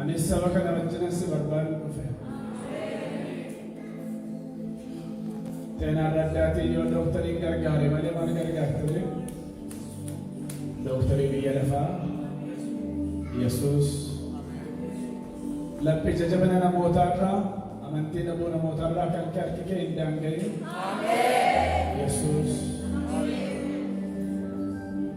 Ani saba kana wajjin si barbaadu dhufe. Teenaa daddaati yoo doktariin gargaare malee maal gargaarte? Doktarii biyya lafaa Yesuus laphee jajabina namootaarraa amantii dhabuu namootaarraa kan harki kee hin daanga'in.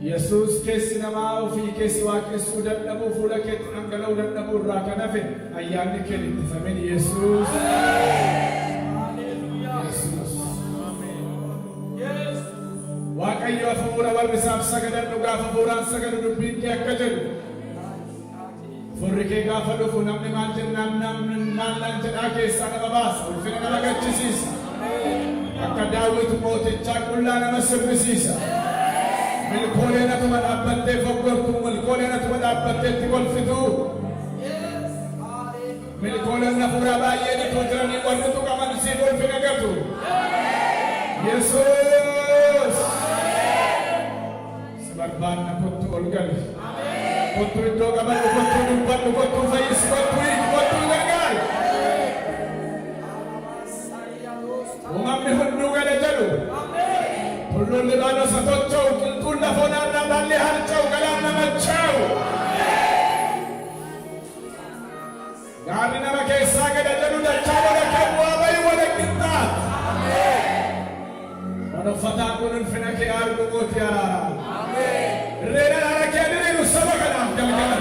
Yesuus keessi namaa ofii keessi waaqessuu dadhabuu fuula keetti dhangala'uu dadhabuu irraa kan hafe ayyaanni kee ittifamin Yesuus. Waaqayyo hafuura warri isaaf sagadan dhugaaf hafuuraan sagadu dubbiin kee akka jedhu furri kee gaafa dhufu namni maal jennaan namni maal jedhaa keessaa nama baasa ulfina nama gachisiisa akka Daawit mootichaa qullaa nama sirbisiisa milkoolee natuma dhaabbattee foggortu milkoolee natuma dhaabbatteetti kolfitu milkooleen hafuuraa baay'ee nitu jiranii warri tuqaman siif ulfina gatu Yesuus barbaanna kottu ol gali kottu iddoo qabadhu kottu dubbadhu kottu fayyisi kottu hiiku kottu gargaari uumamni hunduu gala jedhu tulluun Libaanos tocha'u qilxuun lafoon aannan baallee harca'u galaan nama chaa'u gaarri nama keessaa gada jedhu dachaa wala kan bu'aa bayi wala qixxaatu uffataan kun ulfina kee argu gooti reena dhala kee diriiru saba kanaaf galgala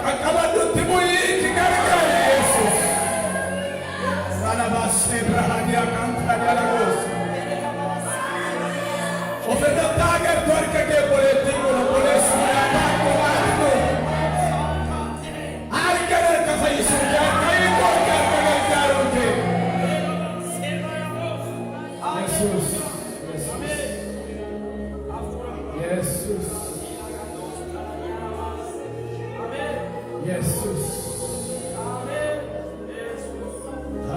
qaqqabadhutti bu'ii ki gargaari Yesuus salabaasee birahaadiyaa kan fadalagoos ofirratti agartu harka kee boleettii kun boleessu mudaataa qomaatitu harka harka fayyisuu kee harka hiikoo kee harka gargaaruu kee Yesuus Jesus.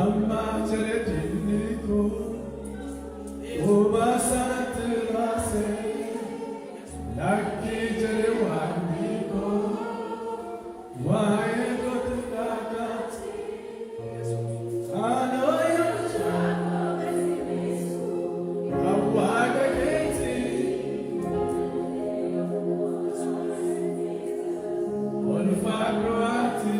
Amma jarediniko, oba sanatrase, lakki jarewaniko, wae kotkakat, anoyo awaga keti, olfakroati.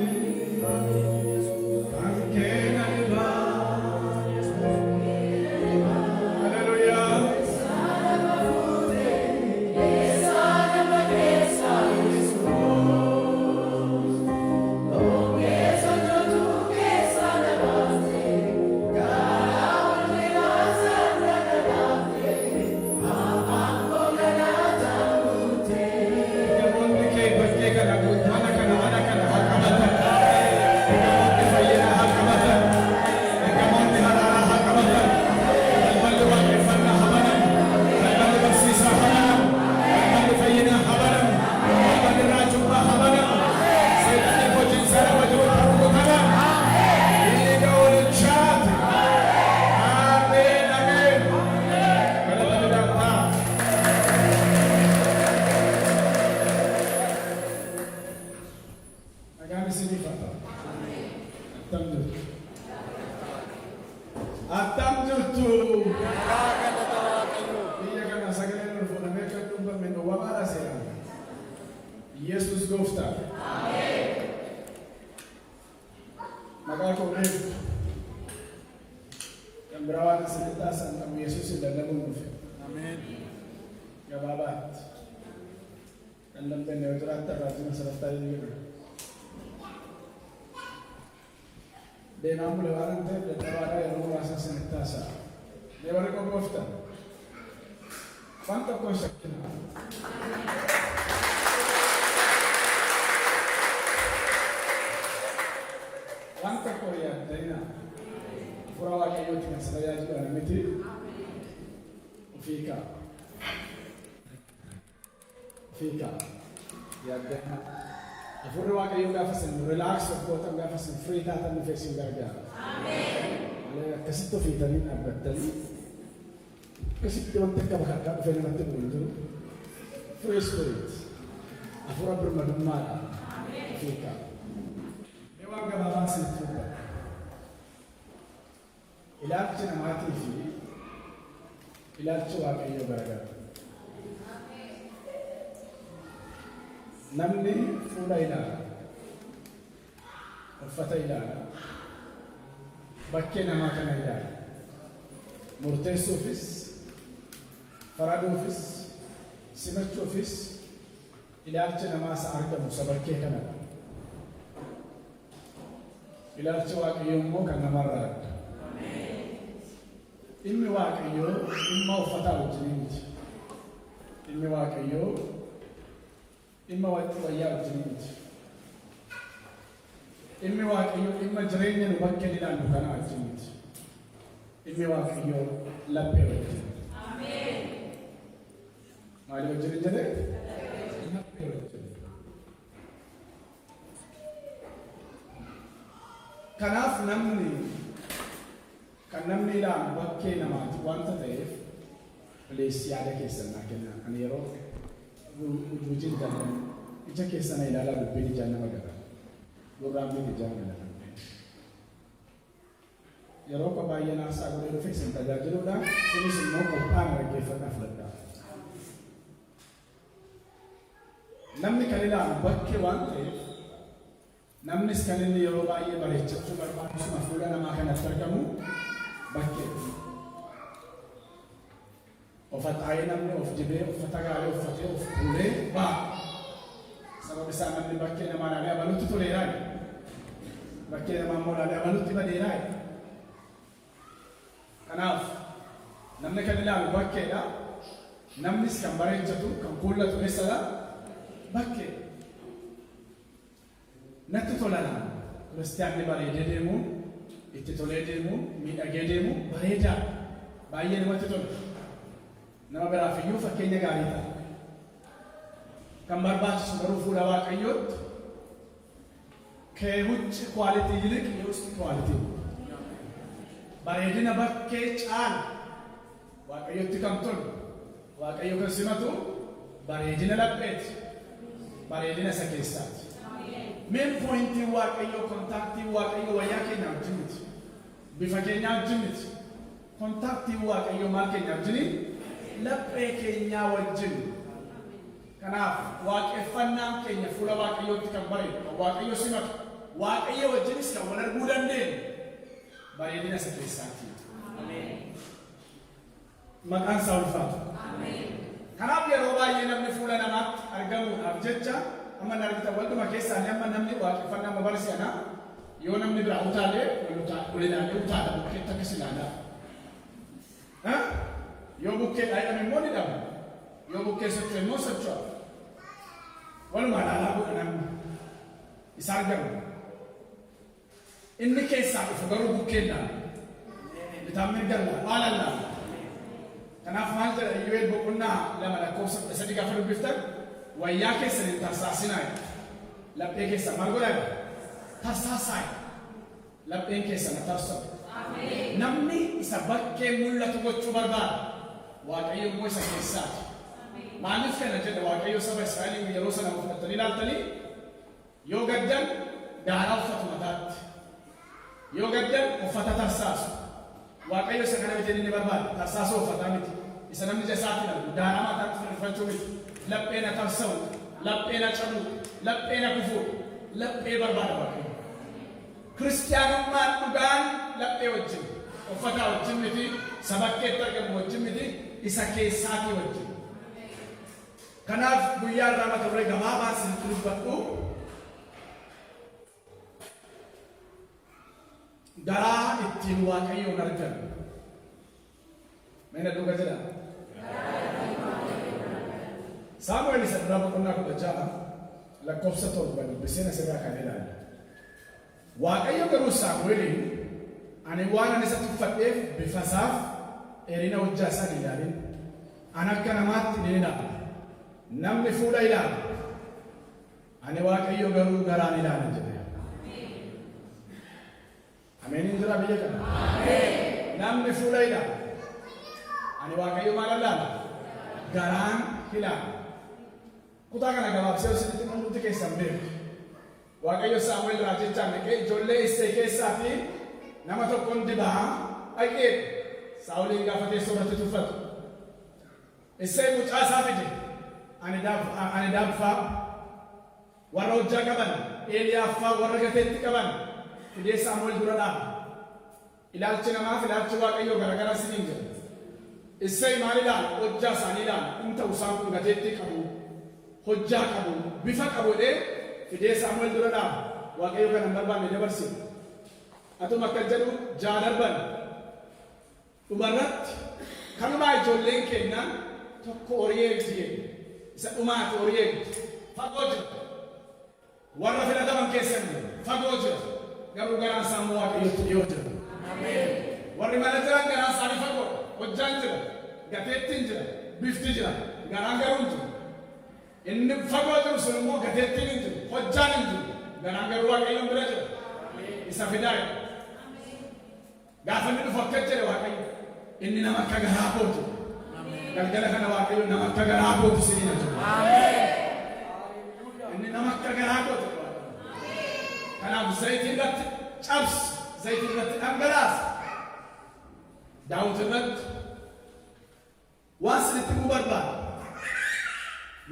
Yesus gooftaa. Ameen. Maqaa koo beeku. Kan biraa waan asirratti taasisan qabu Yesuusin lallabuun dhufe. Ameen. Gabaabaatti. Kan lambanne yoo jiraatti irraa asirratti jedhu. Deemaan bula waan ta'eef dadhabaadhaa yeroo muraasa asirratti taasisaa. Mee warri koo gooftaa. Waan tokkoon shakkina. Wanta korea daina fura waaqayyo kan saya juga miti fika ya daina fura waaqayyo gafasan relax ko tan gafasan free ta tan facing garga amen ala kasito fitanin abattali kasito wanta ka bakka ka fena natin mundo free spirit afura bermadumma amen fika ilaalchi namaatii fi ilaalchi waaqayyoo garagara. Namni fuula ilaala, uffata ilaala, bakkee namaa kana ilaala. Murteessuufis, faraduufis, simachuufis ilaalchi namaa isa argamu isa bakkee kanadha. Ilaalchi waaqayyoo immoo kan namarraa adda. Dhimmi waaqayyoo dhimma uffataa wajjin miti. Dhimmi waaqayyoo dhimma wayyaa wajjin miti. Dhimmi waaqayyoo dhimma jireenya nu bakkee ilaallu kana wajjin miti. Dhimmi waaqayyoo laphee wajjin. Maali wajjin jedhee? Laphee wajjin. Kanaaf kan namni ilaalu bakkee namaati wanta ta'eef bileessi yaada keessan naa kenna. Ani yeroo wajjin jaalladhu ija keessan ilaalaa dubbiin ijaan nama gara. Gurraan biin ijaan gala. Yeroo ko baay'ee naasaa godhee dhufee isin tajaajiluudhaan kunis immoo qophaan dhaggeeffannaa fudhadhaa. Namni kan ilaalu bakkee waan ta'eef namnis kan inni yeroo baay'ee bareechachuu barbaadu fuula namaa kanatti argamu bakkee. Uffataayi namni of dibee uffata gaarii uffatee of fuulee ba'a. Sababni isaa namni bakkee namaa ilaalee abalutti toleeraayi. Bakkee namaa immoo ilaalee abalutti badeeraayi. Kanaaf namni kan ilaalu bakkeedha. Namnis kan bareechatu kan kuullatu eessadha? Bakkee. Natti tolaan kiristaanni bareedee deemuun, itti tolee deemuun, miidhagee deemuun bareedaa baay'ee namatti tola. Nama biraaf iyyuu fakkeenya gaarii ta'a. Kan barbaachisu garuu fuula waaqayyootti keewwichi kwaalitii yiliq የውስጥ kwaalitii. Bareedina bakkee caala waaqayyotti kan tolu, waaqayyo kan simatu bareedina lapheeti, bareedina isa keessaati. Main pointii waaqayyoo kontaaktii waaqayyoo wayyaa keenya wajjin miti. Bifa keenya wajjin miti. Kontaaktii waaqayyoo maal keenya wajjin? Laphee keenya wajjin. Kanaaf waaqeffannaan keenya fuula waaqayyootti kan bareedu, kan waaqayyo simatu, waaqayyo wajjinis kan wal arguu dandeenyu bareedina isa keessaati. Maqaan isaa ulfaatu. Kanaaf yeroo baay'ee namni fuula namaatti argamuudhaaf jecha amma nargita walduma keessaa amma namni waaqeffannaa mabarsiisana yoo namni biraa utaalee walilaalee utaala bukkeetti akkas ilaalaa. Yoo bukkee dhaayame immoo ni dhabu. Yoo bukkee socho'e immoo socho'a. Waluma ilaalaa godha namni isa argamu. Inni keessaa dhufu garuu bukkeen dhaala. Bitaan mirgalla maalalla. Kanaaf maal jedha Iyyoob boqonnaa 2:3 gaafa dubbiftan wayyaa keessan hin tarsaasinaa. Laphee keessan maal godhaa? Tarsaasaa. Lapheen keessan tarsa'u. Namni isa bakkee mul'atu gochuu barbaada. Waaqayyo immoo isa keessaati. Maaliif kana jedha Waaqayyo saba Israa'eliin yeroo sana uffatanii ilaaltanii yoo gaddan daaraa uffatu mataatti. Yoo gaddan uffata tarsaasu. Waaqayyo isa kana bitanii ni barbaada. Tarsaasuu uffataa miti. Isa namni jasaatti darbu daaraa mataatti fannifachuu miti. Laphee na tarsa'u, laphee na cabuu, laphee na kufuu, laphee barbaada Waaqayyo. Kiristaanummaan dhugaan laphee wajjin, uffata wajjin miti, sabakkeetti argamu wajjin miti, isa keessaatii wajjin. Kanaaf guyyaa irraa mata duree gabaabaa isinitti dubbadhu. Garaa ittiin Waaqayyoon argan. Meena dhuga jedha. Saamu'eel isa duraa boqonnaa 16 lakkoofsa 7 dubbiseen asirraa kan ilaalu. Waaqayyo garuu Saamu'eeliin ani waan ani isatti uffadheef bifa isaaf dheerina hojjaa isaa hin ilaalin. Ani akka namaatti ni ilaala. Namni fuula ilaala. Ani Waaqayyo garuu garaan ilaala jedhe. Ameen jira biyya kana. Namni fuula ilaala. Ani Waaqayyo maal ilaala? Garaan ilaala. Kutaa kana gabaabsee isinitti mul'atu keessan beeku. Waaqayyo Saamu'eel raajichaan dhaqee ijoollee Isseey keessaatii nama tokkoon dibaa أكيد ساولين قافتي سورة تفت السيد مجاسا فيدي أنا دافع ورجع كمان إلي أفا ورجعت كمان فيدي سامول دورنا إلى الشنما في الأشواق أيوة غرغرة سنينجا السيد مالدان وجا سانيدان أنت وسام كنجت كابو هجا كابو بيفك كابو ده فيدي سامول دورنا واقعي كان نمبر بان نبرسي أتو مكجلو جانربان umarrat kanuma ijoolleen keenya tokko oriyeetii isa dhumaati oriyeetii fagoo jira warra filataman keessan fagoo jira garuu garaan saamuu waaqayyotti dhiyoo jira warri mana jiran garaan isaanii fagoo hojjaan jira gateettiin jira bifti jira garaan garuu jira inni fagoo jiru sun immoo gateettiin hin jiru hojjaan hin jiru garaan garuu waaqayyoon bira jira isa fidaa gaafa inni dhufu akka jedhe waaqayyo inni nama akka garaa kootu galgala kana waaqayyo nama akka garaa kootu siniina jiru inni nama akka garaa kootu kanaaf zayitii irratti cabsi zayitii irratti dhangalaasa daawit irratti waan sinitti himuu barbaada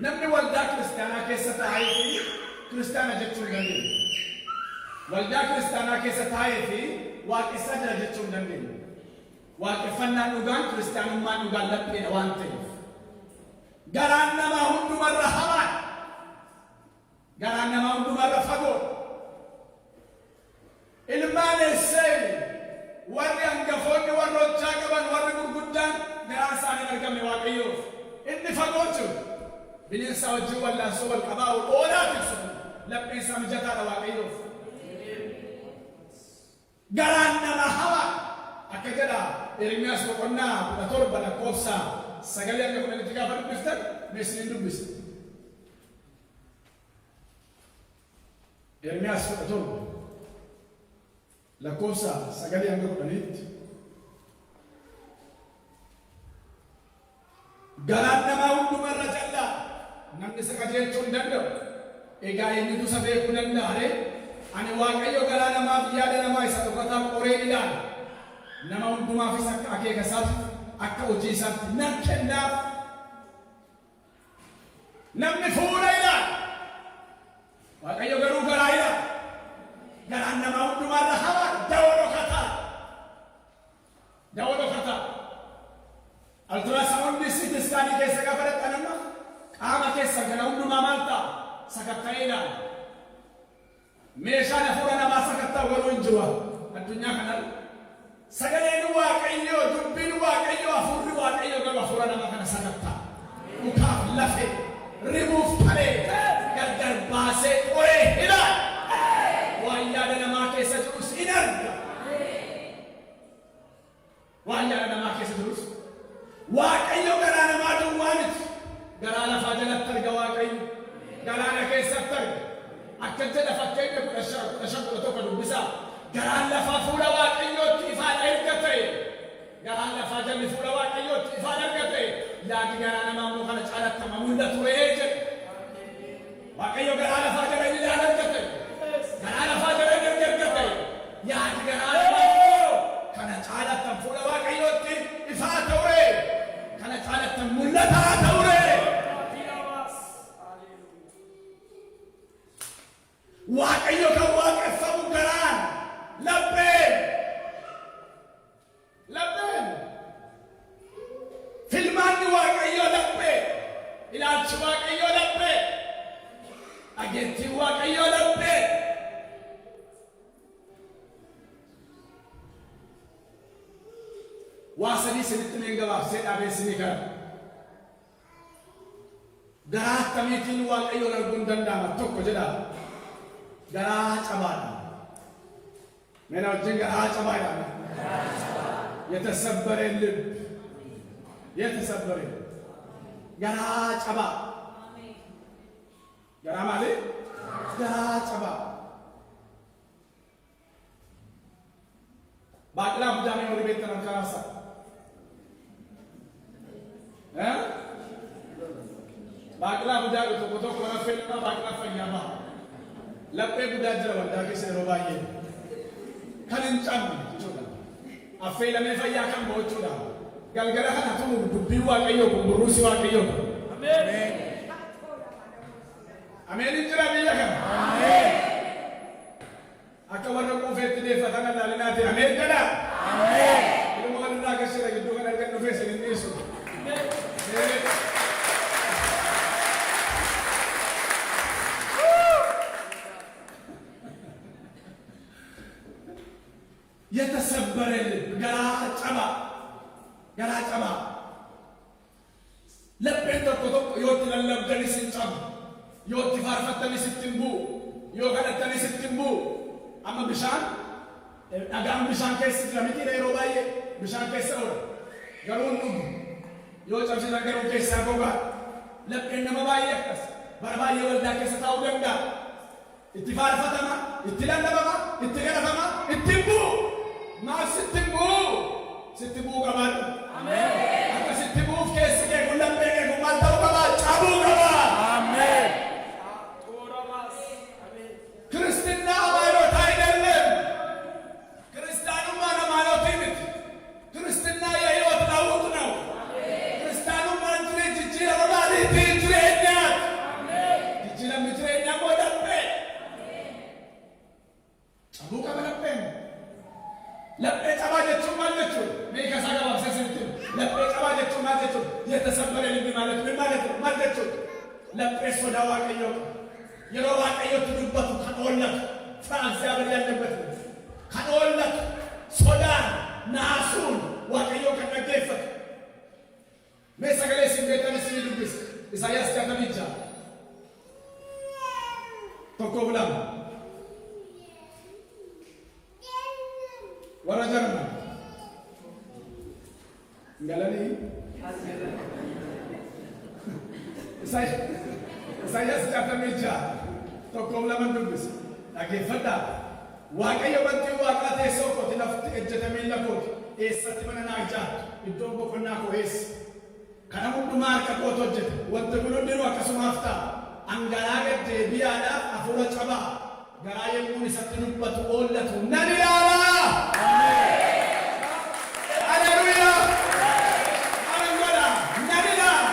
namni waldaa kiristaanaa keessa taa'ee fi kiristaana jechuu hin dandeenye waldaa kiristaanaa keessa taa'ee fi waaqessa jira jechuu hin dandeenye waaqeffannaan dhugaan kiristaanummaan dhugaan lapheedha waan ta'eef garaan namaa hundumarra hamaan garaan namaa hundumarra fagoo ilmaan eessee warri hangafoonni warri hojjaa qaban warri gurguddaan garaan isaanii argamne waaqayyoof inni fagoo jiru bineensa wajjin wallaansoo wal qabaa oolaa tiksu lapheen isaa mijataadha waaqayyoof garaan namaa hamaan akka jedha Ermiyaas boqonnaa 17 lakkoofsa 9 hanga 10 gaafa dubbiftan meesiniin dubbise Ermiyaas 17 lakkoofsa 9 hanga 10 garaan namaa hundumarra callaa namni isa qajeelchuu hin danda'u egaa eenyutu isa beekuu danda'a ani waaqayyo garaa namaaf yaada namaa isa tokkotaa qoree ilaala nama hundumaafis akka akeeka isaatti akka hojii isaatti nan kennaaf namni fuula ilaala waaqayyo garuu garaa ilaala garaan namaa hundumaarra hamaa dawoo dhokataa altiraasaawundi siiti iskaanii keessa gaafa dhaqanamma qaama keessa gara hundumaa maal ta'a sakatta'ee ilaala meeshaan hafuura namaa sakattaa garuu hin jiru addunyaa kanarra sagaleen waaqayyoo dubbiin waaqayyoo hafuurri waaqayyoo garuu hafuura namaa kana sakattaa mukaaf lafee ribuuf talee gargar baasee qoree ilaala waan yaada namaa keessa jirus in arga waan yaada namaa keessa jirus waaqayyo garaa namaa duwwaa miti garaa lafaa jalatti arga waaqayyo garaana keessatti arga akka jedha fakkeenya 15 dubbisaa garaan lafaa fuula waaqayyootti ifaan erga ta'e garaan lafaa jalli fuula waaqayyootti ifaan erga ta'e yaadi garaa namaa immoo kana caalattama mul'atu jedhe waaqayyo garaa lafaa jala ilaalan erga ta'e garaa lafaa jala erga ta'e yaadi garaa namaa immoo kana caalattam fuula waaqayyootti ifaa ta'e kana caalattam mul'ataa ta'e waaqayyo kan waaqeffamu garaan lapheen filmaanni waaqayyo laphee ilaalchi waaqayyo laphee dhageettiin waaqayyo laphee waa sadii sinitti neen gabaabsee dhaabeessinii kana garaa akkamiitiin waaqayyoon arguun danda'ama tokko jedhaa garaa cabaadha ምን ወጅን ጋር አጨባዳ የተሰበረ ልብ የተሰበረ ጋራ ጨባ ጋራ ማለት ጋራ ጨባ ባቅላ ቡዳኔ ወደ ቤት ተንከራሳ ባቅላ ቡዳ ቶኮቶ ኮረፈልና ባቅላ ፈኛባ ለጴ ቡዳ ጀረ ወንዳ ከሰ ሮባዬ ከንንጫም ይችላል affeelamee fayyaa kan bo'achuudha. Galgala kanatu dubbii Waaqayyoo kun burruusi Waaqayyoo. Ameen. Ameen jira biyya kana. Ameen. Akka warra quufeetti deeffatan ilaalinaati. Ameen jedha. Ameen. Ilma walirraa gashira gidduu kan argan dhufee sin hin dhiisu. Ameen. የተሰበረ ልብ ገራ ጨባ ለቤት tokko yooti lallabdani sin cabu yooti faarfattani sittin bu'u yoo kadhattani sittin bu'u amma bishaan dhagaan bishaan keessa jira miti yeroo baay'ee bishaan keessa oola garuu dhugu yoo cabsisan garuu keessaa gogaa lapheen nama baay'ee akkas bara baay'ee waldaa keessa taa'uu danda'a itti faarfatama itti lallabama itti kadhatama itti bu'u maaf sittin bu'u qabaadhu. Ameen. Akka sittin bu'uuf keessi kee kun laphee kee kun maal ta'uu qabaa cabuu qabaa. Ameen. ክርስትና ሃይማኖት አይደለም። ክርስቲያኑማ ሃይማኖት ይምት ክርስትና የህይወት ለውጥ ነው። ክርስቲያኑማ እንጂ ጅጅ ለባሊ ትጅሬኛ ጅጅ ለምትሬኛ ወደበ ጫቡ ቀበለበ ለበ ጫባጀቹ ማለቹ ሜከሳ ገባሰስት ለበ ጫባጀቹ ማለቹ የተሰበረ ልብ ማለት ምን ማለት ነው? ማለቹ ለበ ሶዳ Waaqayyo yeroo Waaqayyotti dubbatu kan oollatu እግዚአብሔር ያለበት kan oollatu sodaan naasuun Waaqayyo kan dhaggeeffatu mee sagalee simbeetani sini dubbis Isaayyaas 66 tokko bulama warra jarma galani Isaayyaas 66 tokko bulama dubbis dhaggeeffadha Waaqayyo wanti Waaqa teessoo kooti lafti ejjetamee lakooti eessatti mana naa ijaartu iddoon boqonnaa koo eessa kana hundumaa harka kootu hojjete wanti kun hundinuu akkasumaaf ta'a angaraa gad deebi'aadhaaf hafuura cabaa garaa yemmuun isatti dubbatu oollatu nan ilaala. Haleluuyaa. Haleluuyaa. Nan ilaala.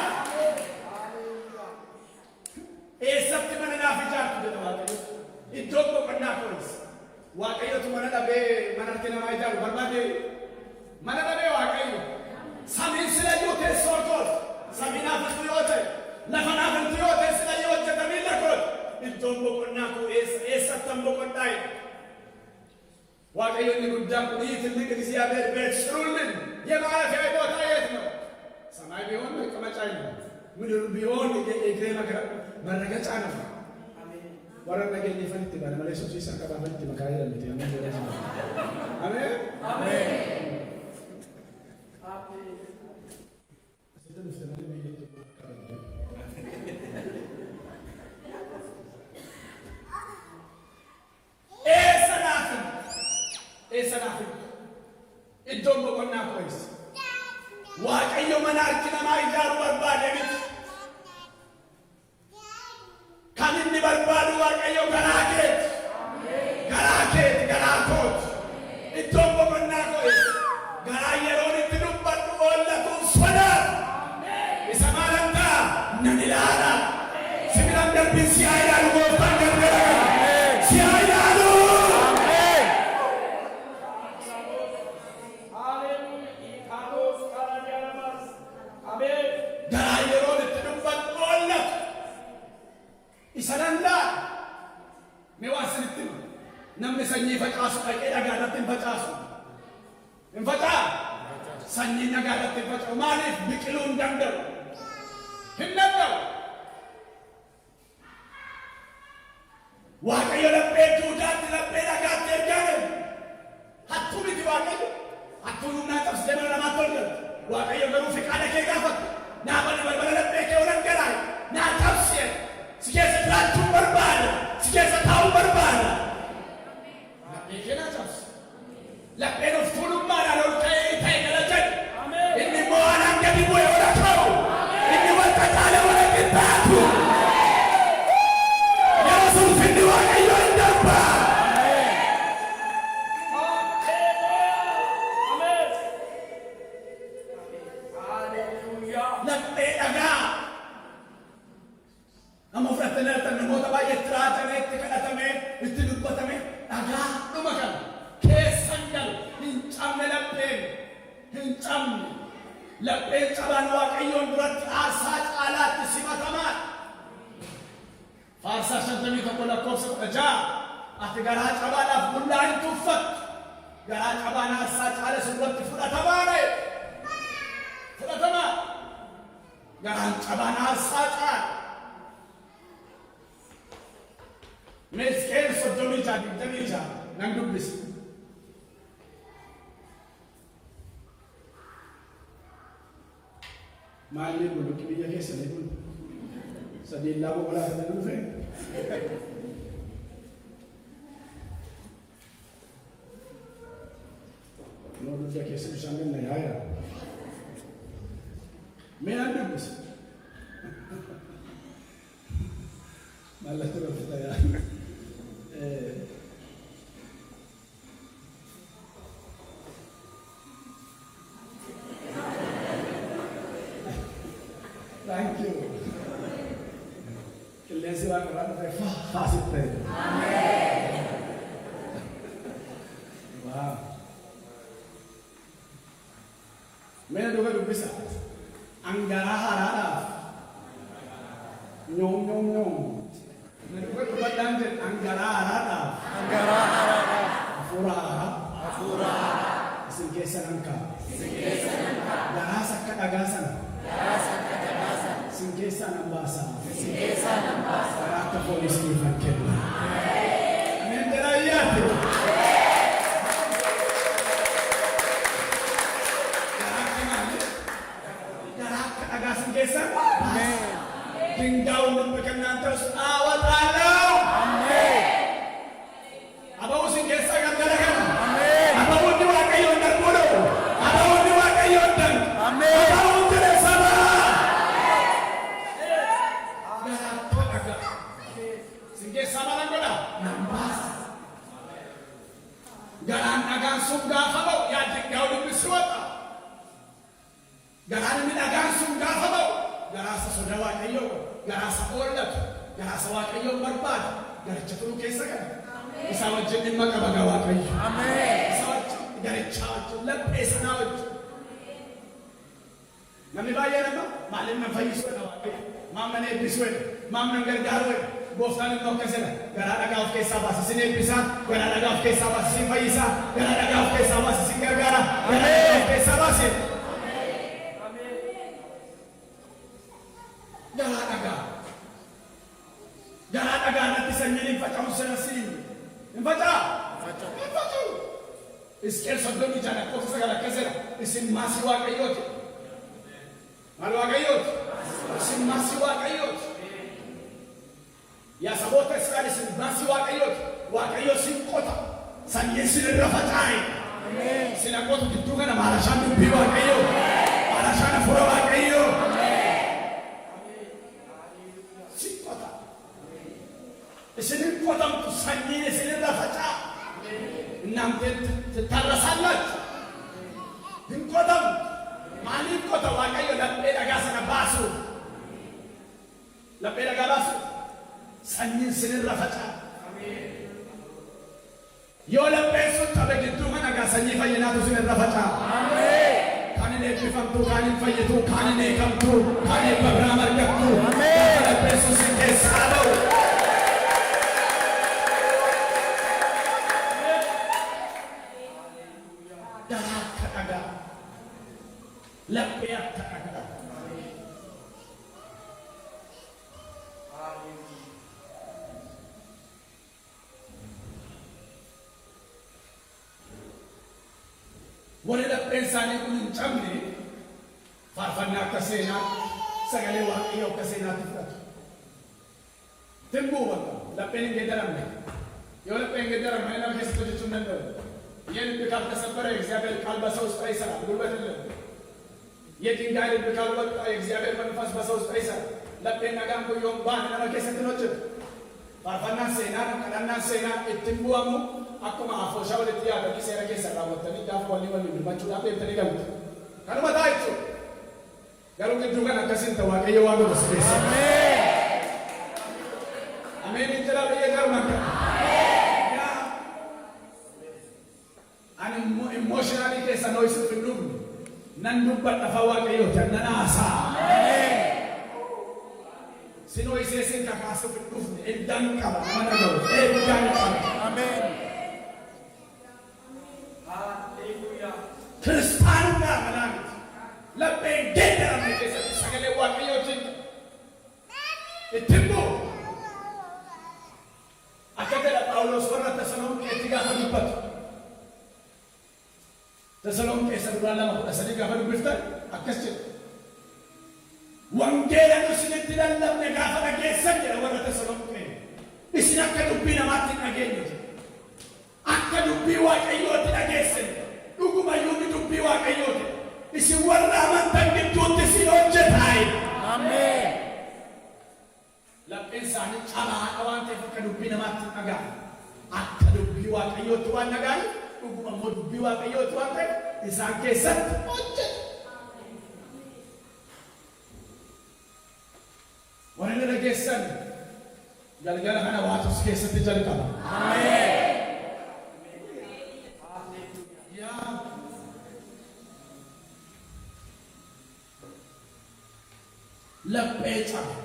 Eessatti mana naaf ijaartu jedha Waaqayyo iddoon boqonnaa koo eessa Waaqayyotu mana dhabee mana harki namaa ijaaru barbaade mana dhabee Waaqayyo samiin silayyuu teessoo kooti samiinaaf iltu yoo ta'e lafanaaf iltu yoo ta'e silayyuu hojjetamii lakooti iddoon boqonnaa koo eessattan boqonnaa Waaqayyo inni guddaan kun ይህ ትልቅ እግዚአብሔር ቤት ስሩልን የማረፊያ ቦታ የት ነው? ሰማይ ቢሆን መቀመጫ ነው ምድር ቢሆን የእግሬ መረገጫ ነው። Warra nageenye fanitti bara malee sochii qaba fanitti makaa jedhamti amma jedhama. Ameen. Ameen. Asitti dhufte malee biyyatti qabate. Eessa naafin iddoon boqonnaa koo eessa Waaqayyo mana harki namaa ijaaruu barbaade miti. Kan inni barbaadu Waaqayyo garaa keeti garaa kooti iddoon boqonnaa koo eessa garaa yeroon itti dubbadhu oollatuun sodaa isa maalan ta'a nan ilaala sibiilaan darbiin si haa ilaalu gooftaan gargaara si haa ilaalu. Garaa yeroon itti dubbadhu oollatu Isananda me wasinitti namni sanyii facaasu dhaqee dhagaadhaatti hin facaasu hin facaa sanyii dhagaadhaatti hin faca'u maaliif biqiluu hin danda'u Waaqayyo laphee duudaatti laphee dhagaatti ergaame hattuu miti Waaqayyo hattuu humnaa cabsitee mana namaatti ol galti Waaqayyo garuu fiqaadha kee gaafata naa bani balbala laphee kee olan galaaye naa cabsee si keessa jiraachuun barbaada si keessa taa'uu barbaada laphee kee naa cabse lapheen of tuulummaadhaan ol ka'ee ta'e gala jedhe inni immoo aanaan gadi bu'ee ola ta'u inni wanta caale wala qixxaatu yeroo sun finni Waaqayyo hin darbaa. camne. Lapheen cabaan waaqayyoon duratti aarsaa caalaatti simatamaan. Faarsaa 51 lakkoofsa 16 ati garaa cabaadhaaf bullaa hin tuffattu. Garaa cabaan aarsaa caala sirratti fudhatamaadha. Fudhatamaa. Garaan cabaan aarsaa caala. Meeskeen 36 nan dubbisa. Maalli buluki biyya keessanii kun sadii lama walaa kan dhufe. Noo biyya keessa bishaan ganna yaa'aa. Mee nan dubbisa. Mallattoo rafeta yaa'aa. Thank you. Qilleensi waan irraa dhufe faasitti ta'e. Ameen. Waaw. Mee dhuga dubbisa. Angaraa haaraadhaaf. Nyoom. Dhuga dubbadhaan jedhe angaraa haaraadhaaf. Hafuura haaraa. Isin keessa nan ka'a. Garaas akka dhagaa sana. Singkesa nambasa. Baraka polisi fakirna. Amen terayati. Garaka aga singkesa. Amen. Tinggal memperkenalkan terus awal Allah. Amen. Apa singkesa kan? Amen. Apa dua kayu dan bodoh. Apa dua kayu dan. Amen. Garaan dhagaan sun gaafa ba'u yaaddeeggaa dubbisuudha. Garaan dhagaan sun gaafa ba'u garaasa soda waaqayyoo, garaasa oolatu, garaasa waaqayyoo barbaadu, garicha turuu keessa gala. Isaa wajjin dhimma qaba gaa waaqayyo. Isaa wajjin garicha wajjin laphee sanaa wajjin. Namni baay'ee nama maaliif na fayyisuudha waaqayyo, maam na eebbisuudha, maam na gargaaruudha. Gooftaan immoo akkasina garaa dhagaa of keessaa baasisin eebbisaa, garaa dhagaa of keessaa baasisin fayyisaa, garaa dhagaa of keessaa baasisin gargaara, garaa dhagaa of keessaa baasin. Garaa dhagaa natti sanyiin hin faca'u sana siin. Hin faca'u. Iskeel 36 lakkoofsa 9 akkasina isin maasii waaqayyooti. Maal waaqayyooti? Isin maasii waaqayyooti. Yaa saboota Israa'el isin maasii waaqayyooti. Waaqayyo sin qota. Sanyiin sin irra faca'e. Sin qotu gidduu kana maarashaan dubbii waaqayyoo. Maarashaan hafuura waaqayyoo. Sin qota. Isinin qotamtu sanyiin isin irra faca'a. Namtee tarrasallaችሁ. Hin qotamu. Maaliif qota waaqayyo laphee dhagaa sana baasu? Laphee dhagaa baasu. Sanyiin sinirra faca'a. Yoo lapheen sun tabe gidduu kana gaa sanyii fayyinaatu sinirra faca'a. Kan hin eebbifamtu, kan hin fayyitu, kan hin eegamtu, kan eebba biraa margattu. Lapheen sun sin keessaa ba'u. Garaa akka dhagaa. Laphee akka dhagaa. Warri lapheen isaanii kun hin cabne faarfannaa akka seenaa sagalee waaqayyoo akka seenaatti fudhatu. Timbuu bakka lapheen hin geeddaramne. Yoo lapheen hin geeddaramne nama keessatti hojjechuu hin danda'u. Yéen ልብ ካልተሰበረ የእግዚአብሔር ቃል በሰው ውስጥ አይሰራም። ጉልበት የለም። የድንጋይ ልብ ካልወጣ የእግዚአብሔር መንፈስ በሰው ውስጥ አይሰራም። lapheen dhagaan kun yoo baane nama keessatti hin hojjetu. Faarfannaan seenaa kadhannaan seenaa ittiin bu'amu akkuma afooshaa walitti yaadanii seera keessa raawwattanii gaafa walii waliin dirmachuudhaaf deemtanii galtu. Kanuma ta'a jechuudha. Garuu gidduu kan akkasiin ta'u waaqayyo waan godhu si keessa. Ameen jira biyya garuma akka. Ani emotionally keessa noo isin hin dhufne. nan dubbadha fa waaqayyoota nan haasaa. Sinoo isee sin kakaasuuf hin dhufne eddaan qaba nama dhaga'u eddaan qaba. Ameen. Kiristaanummaa kanaa miti lapheen geeddaramne keessatti sagalee waaqayyootiin ittiin bu'u. Akka jedha Phaawulos warra Tasaloniqeetti gaafa dubbatu. Tasaloniqee 2:13 gaafa dubbiftan akkas jedha. Wangeela nu isinitti lallabne gaafa dhageessan jedha warra Tasaloniqee. Isin akka dubbii namaatti hin dhageenye jedha. Akka dubbii waaqayyooti dhageessan. Dhugumayyuu ni dubbii waaqayyooti. Isin warra amantan gidduutti isin hojjetaa. Ameen. Lapheen isaanii cabaadha waan ta'eef akka dubbii namaatti hin dhaga'an. Akka dubbii waaqayyooti waan dhaga'an. Dhuguma immoo dubbii waaqayyooti waan ta'eef isaan keessatti hojjetu. Warri na dhageessan galgala kana waatus keessatti jalqaba. Ameen. Laphee cabe.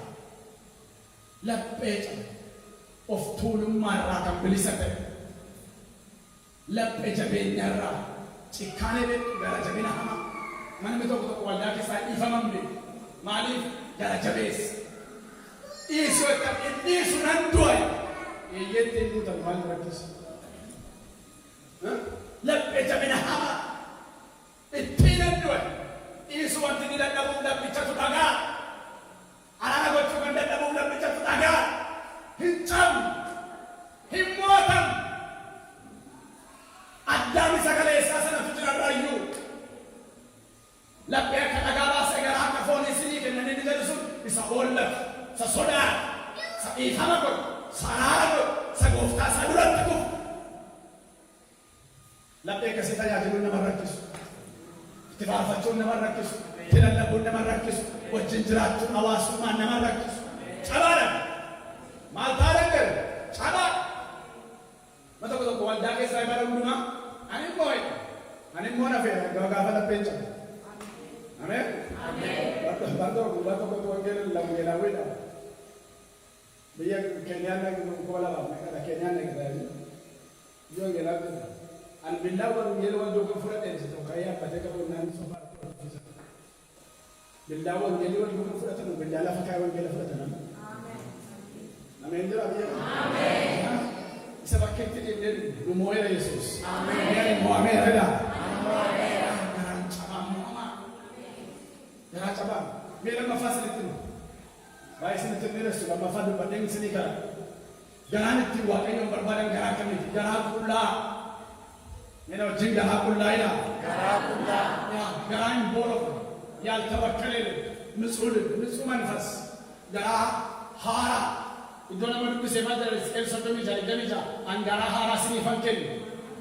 Laphee cabe. Of tuulummaa irraa kan bilisa ta'e. Laphee jabeenya irraa cikkaanee beeku gara jabina hamaa. Manni tokko waldaa keessaa dhiifamamne maaliif gara jabeessa. Dhiisu akka dhiisu nan du'e. Eeyyeetti hin guutan maal rakkisa. Laphee jabina hamaa. Ittiin nan du'e. Dhiisu wanti ni dadhabuun labbichatu dhagaa. Araara gochuu kan dadhabuun labbichatu dhagaa. Hin cabne. Hin mootamne. Addaami sagalee isaa sanatu jirarraayyuu. Laphee akka dhagaa baasee garaa akka foon isinii kennanii ni jedhu sun isa oollatu, isa sodaatu, isa dhiifama godhu, isa araara godhu, isa gooftaa isaa duratti kufu. Laphee akkasii tajaajiluun nama rakkisu. Itti faarfachuun nama rakkisu. Itti lallabuun nama rakkisu. Wajjin jiraachuun hawaasummaan nama rakkisu. Cabaadha. Maal taa'an galu? Cabaa. Mata tokko waldaa keessaa ibara hundumaa ani immoo nafeera gaafa lapheen cabe. Ameen. Ameen. Bakka wangeela lamgeelaawwiidha. Biyya Keeniyaan nagdi kuma lamaa meeqadha Keeniyaan nagdi yoo wangeelaa bira. An billaa wangeela waldoo kan fudhadheen isa tokko ka'ee abbatee qabu naan soofaa dhufisa. Billaa wangeelii waldoo kan fudhatan billaa lafa kaa'ee wangeela fudhatan. Ameen jira biyya. Ameen. Isa bakkeetti dhibdeen dhumoo'eera Yesuus. Ameen. Mo'ameera. Ameen. Garaan cabaa mo'amaa. Garaa cabaa. Mee lammaffaa isinitti himu. Baay'ee isinitti miidhagsu lammaffaa dubbadheen isinii kana. Garaan ittiin waaqayyoon barbaadan garaa kamiiti? Garaa qullaa. Mina wajjin garaa qullaa ila. Garaa qullaa. Garaa hin boorofu. Yaaltabakkaleele. Nutsuun manfas. Garaa haaraa. Iddoo nama dubbisee maal jedhama Soddomii ja'a an garaa haaraa siniifan kennu.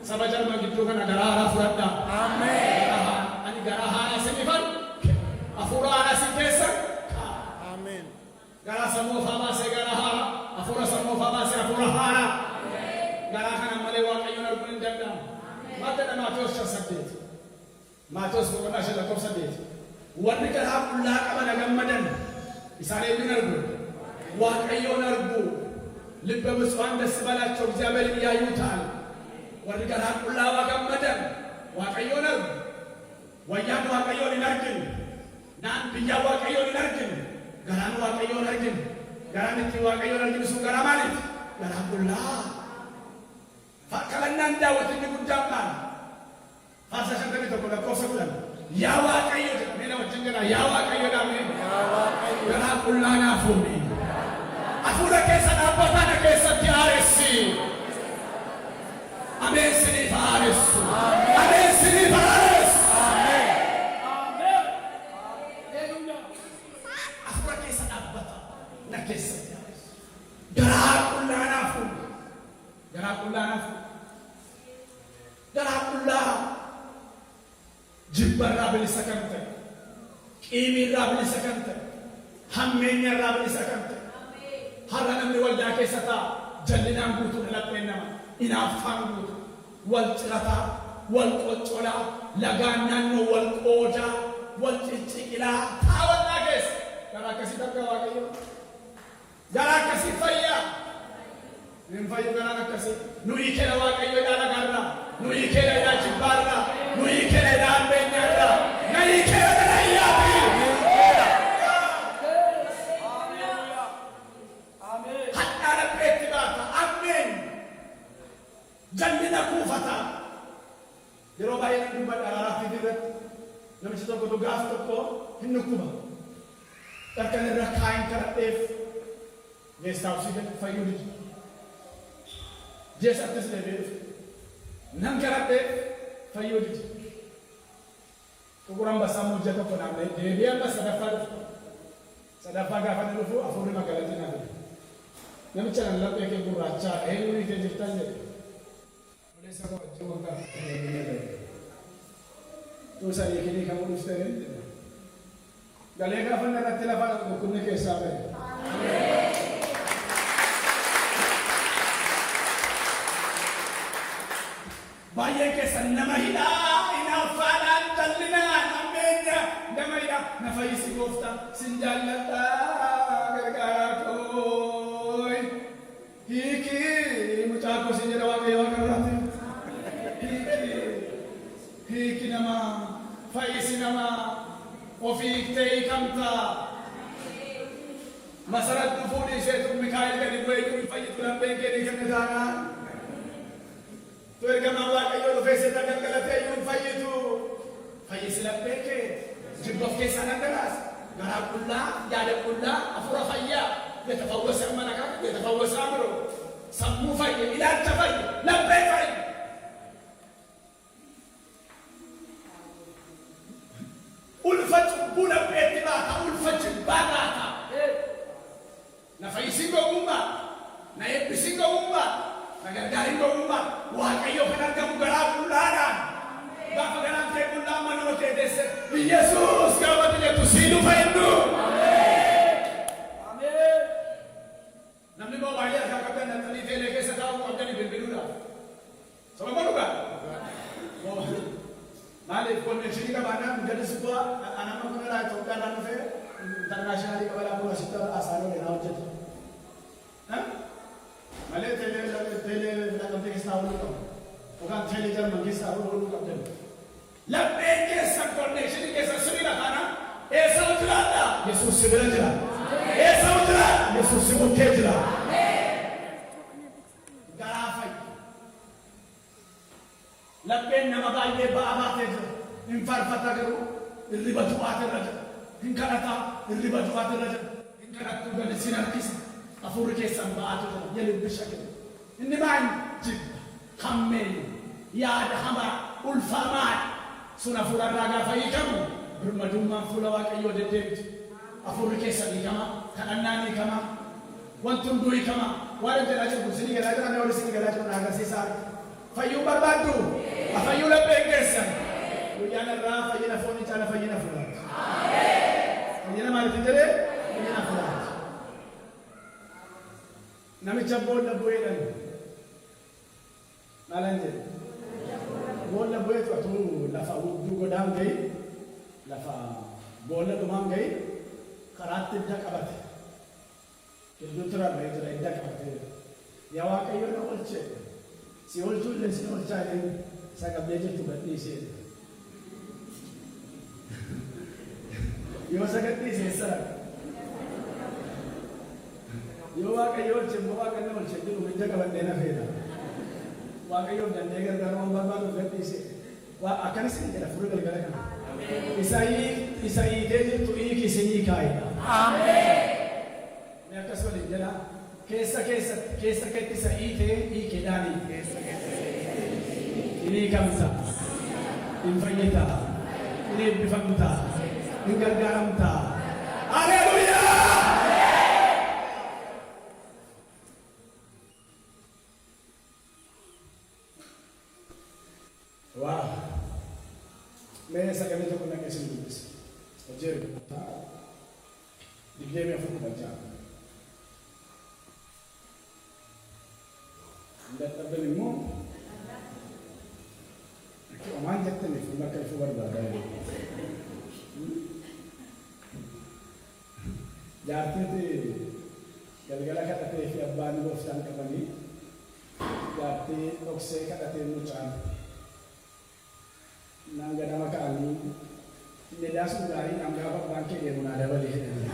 Saba jarma gidduu kana garaa haaraa fudhadhaa. Ameen. Ani garaa haaraa siniifan hafuura haaraa sin keessa. Ameen. Garaa sammuu ofaa baasee garaa haaraa. Hafuura sammuu ofaa baasee hafuura haaraa. Garaa kana malee waaqayyoon arguun hin danda'amu. Maal jedha Maatewos 8. Maatewos 8. Wanni garaa qullaa qaban gammadan isaan eenyuun argu? waaqayyoon argu. Libba ብፁዓን ደስ ባላቸው እግዚአብሔርን ያዩታል። warri garaa qullaa gammadan waaqayyoon argu. Wayyaan waaqayyoon hin arginu. Naan biyyaa waaqayyoon hin arginu. Garaan waaqayyoon arginu. Garaan ittiin waaqayyoon arginu sun garaa maaliiti? Garaa qullaa. Kadhannaan Daawit inni guddaan maali? Faarsaa 51 yaa waaqayyo jedha. Mee nama wajjin jedha yaa waaqayyo dhaabee. Garaa qullaa naaf uumi. Hafuura keessa dhaabbataa na keessatti haaressi. Ameen siniif haaressu. Ameen siniif haaressu. Hafuura keessa dhaabbata na keessatti haaressu. Garaa qullaa naaf uumi. Garaa qullaa naaf uumi. Garaa qullaa jibba irraa bilisa kan ta'e. Qiimii irraa bilisa kan ta'e. Hammeenya irraa bilisa kan ta'e. Har'a namni waldaa keessa ta'a jallinaan guutuudha lapheen nama inaaffaan guutu wal cirataa والقطولا لغانا نو والقوجا والتشكلا تاول ناقص قرا كسي تبقى واقعي قرا كسي فيا من فيا قرا كسي نوي كلا واقعي ولا غارنا نوي كلا يا جبارنا نوي كلا يا بيننا نوي كلا يا جننا كوفتا يرو باي نوبا دارا في ديرت نمشي تو كو غاف تو هنكوبا تكن ركاين كرتيف نستاو سيدن فايودي جيس اتس ليف نان كرتيف فايودي كورام بسامو جاتو كو نامي ديبيان بس سدافا غافا نلفو افوري ماغالاتينا نمشي نلا بيكي بوراتشا ايوني تجتان tu sai che ne kamu differente galega fanno la tela fa con ne che sabe baye che sanna mahila ina fala tallina amenya damaya na faisi gofta sinjallata gargara koi hiki muchako sinjara wa ke wa karate هيك نما فايس نما وفيك تي كمتا مسرت نفوني سيد ميكائيل كان يقول فايت لم بين كني كنتانا تو كما واقع يقول فايس تكلت يوم فايتو فايس لم بين جبف كيس انا دراس غرا كلها جاد كلها افرا فيا يتفوس امنك يتفوس امره سمو فاي الى تفاي لم بين فاي ulfat buna etibaka ulfat baraka na faisingo umma na episingo umma na gargaringo umma wa kayo kananga mugara kulana ba pagaran te kulama no te desse Jesus kawati le tusidu faindu amen namni mo waliya ka kapena tani tele ke sataw ko tani bilbilula sama mo lugar Malik connection ka bana ngada sebuah anak mana lah coba dan fe internasional ka wala mo sita asaro le na ujat Malik tele na kamte ke sawo ko bukan tele jar mangi sawo ko kamte labbe ke sa connection ke sa suri na kana esa ujrata Yesus segera jira esa ujra Yesus segera jira labbe nama baye ba amate in farfata garu ribatu ataraja in karata ribatu ataraja in karatu gal sinarkis afur ke samba ataraja yelu bishakil inni man jib khamme yaad hama ulfamat suna fura raga fayikam burmadumma fula wa kayo de dent afur ke sabi kama kanani kama wantum dui kama wala jaraja busini garaja na wala sini garaja na ga sisa fayu barbadu afayu la pengesa Uyana ra fayina foni chala fayina fulat amen fayina mali tindere fayina fulat nami chabbo la boedan malanje bola boe tu atu la fa du godam gai la fa bola dumam gai karat tidda kabate kedutra bai tra idda kabate yawa kayo na olche si olchu le si olcha le sa kableje tu batni se yo sa katni se sara yo wa kayo olche mo wa kanne olche tu idda kabate na feda wa kayo danne gar garon barba tu batni se wa akan se jara furugal gala kan isai de tu iki se ni kai amen me akaswali jana kesa keti sa ite ike dani ini kamsa infayeta ini bifamuta ingargaramta haleluya wow me sa gamito ko na kasi lumis ajeri ta digeme afu baja ndat tabelimo Omaan jettanii fuula akka ifu barbaadaa jaartiitti galgala kadhatee fi abbaan gooftaan qabanii jaartii dhoksee kadhatee mucaan naan ganama ka'anii inni daasuu gaarii naan gaafa abbaan kee deemu naa dabalee jedhanii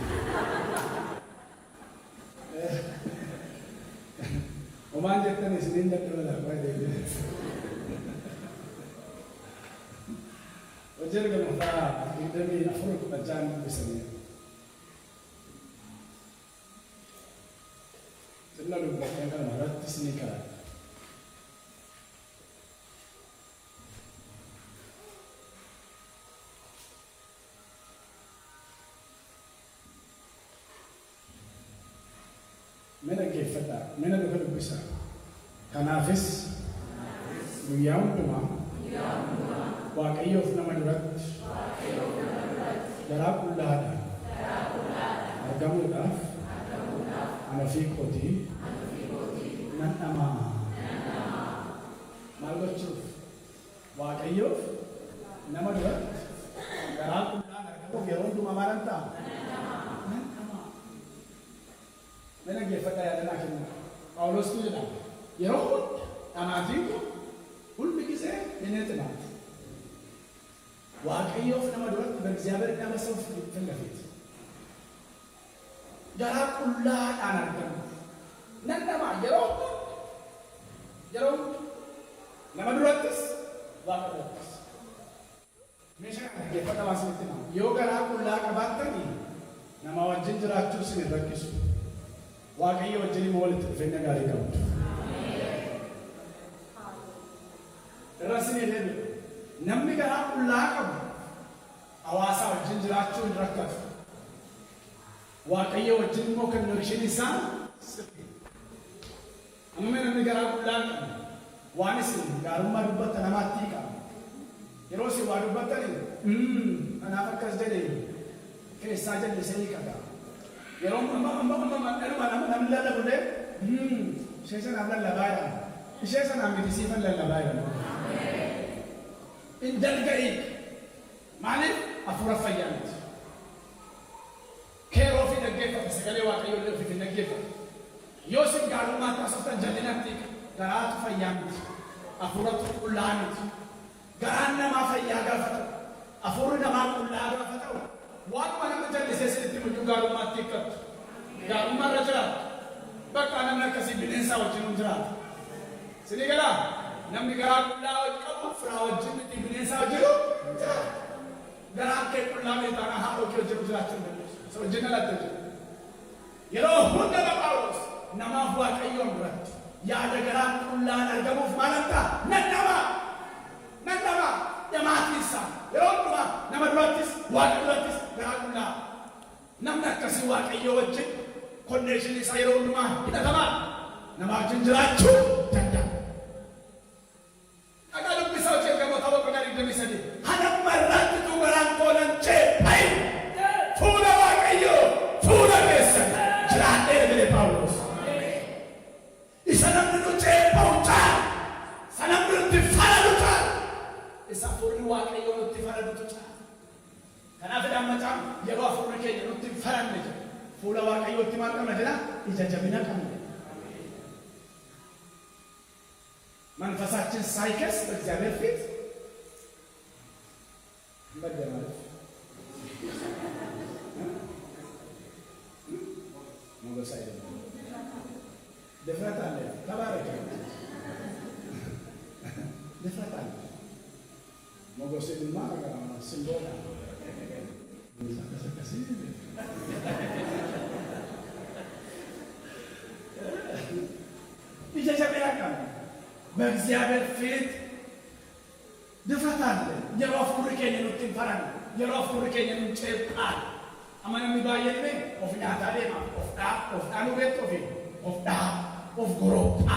omaan jettanii isiniin dadhabala baay'ee hojii gamtaa digdamii afur kudhachaan dubbisanii sirna dubbateen kana irratti isinii kadhadha. Mee dhaggeeffadhaa, mee na dhufa dubbisaa. Kanaafis guyyaa hundumaa Waaqayyoof nama duratti garaa qullaadhaan argamuudhaaf ana ofii kootii nan dhamaa. Maal gochuuf? Waaqayyoof nama duratti garaa qullaan argamuuf yeroo hundumaa maalan ta'a? Nan dhamaa. Mee dhaggeeffadhaa yaadanaa kenna. Phaawulostuu jedhama. Yeroo hunda dhamaatiin kun ሁሉ ጊዜ የኔ ጥናት waaqayyoof nama duratti በእግዚአብሔር እና በሰው ፊት ለፊት garaa qullaadhaan argamu nan nama yeroo nama durattis waaqa durattis meeshaa kana geeffata baasnetti nama yoo garaa qullaa qabaattanii nama wajjin jiraachuu isin rakkisu waaqayyo wajjin immoo walitti dhufeenya gaarii qabdu. Rasni lebi namni garaa qullaa qabu hawaasaa wajjin jiraachuu hin rakkatu. Waaqayyo wajjin immoo connection isaa sirrii. Amma namni garaa qullaa qabu waan isin gaarummaa dubbata namaatti qabu. Yeroo isin waa dubbattanii kanaaf akkas jedhee keessaa jallisanii qaba. Yeroo namni lallabulee ishee sanaaf lallabaa jedhama. Ishee sanaaf midisiifan lallabaa jedhama. Indalgari maaliif hafuura fayyaa miti. Keeroo fi dhaggeeffata sagalee waaqayyoo illee ofiif hin dhaggeeffata. Yoo isin gaarummaa taasiftan jallinatti garaatu fayyaa miti. Hafuuratu qullaa miti. Garaan namaa fayyaa gaafa ta'u, hafuurri namaa qullaa gaafa ta'u, waanuma nama jallisee isinitti mul'atu gaarummaatti hiikkatu. Gaarummaa irra jiraatu. Bakka namni akkasii bineensaa wajjin hin jiraatu. Isinii galaa? Namni garaa qullaa qabu firaa wajjin miti bineensaa jiru jiraatu. Garaa kee qullaa meetaana haadhoo kee wajjin jiraachuu hin dandeessu. Isa wajjin alaatti jiru. Yeroo hunda Phaawulos namaaf waaqayyoon duratti yaada garaa qullaan argamuuf maalan ta'a? Nan nama dhamaatiisa. Yeroo hundumaa nama durattis waaqa durattis garaa qullaa. Namni akkasii waaqayyoo wajjin connection isaa yeroo hundumaa hidhatamaa nama wajjin jiraachuu danda'a. Fuula waaqayyootti maal qabna jedha? Ija jabina qabna. መንፈሳችን ሳይከስ በእግዚአብሔር ፊት ይበደማል። ሞገስ አይደለም። ድፍረት አለ። ተባረክ። ድፍረት አለ። ሞገስ ድማ ሲምቦል በእግዚአብሔር ፊት ድፍረት አለ። የሮፍ ኩርኬን የኑትን ፈራን የሮፍ ኩርኬን የኑጨጣል አማን የሚባየል ነው ኦፍዳታ ደማ ኦፍዳኑ ቤት ኦፍዳ ኦፍ ጎሮጣ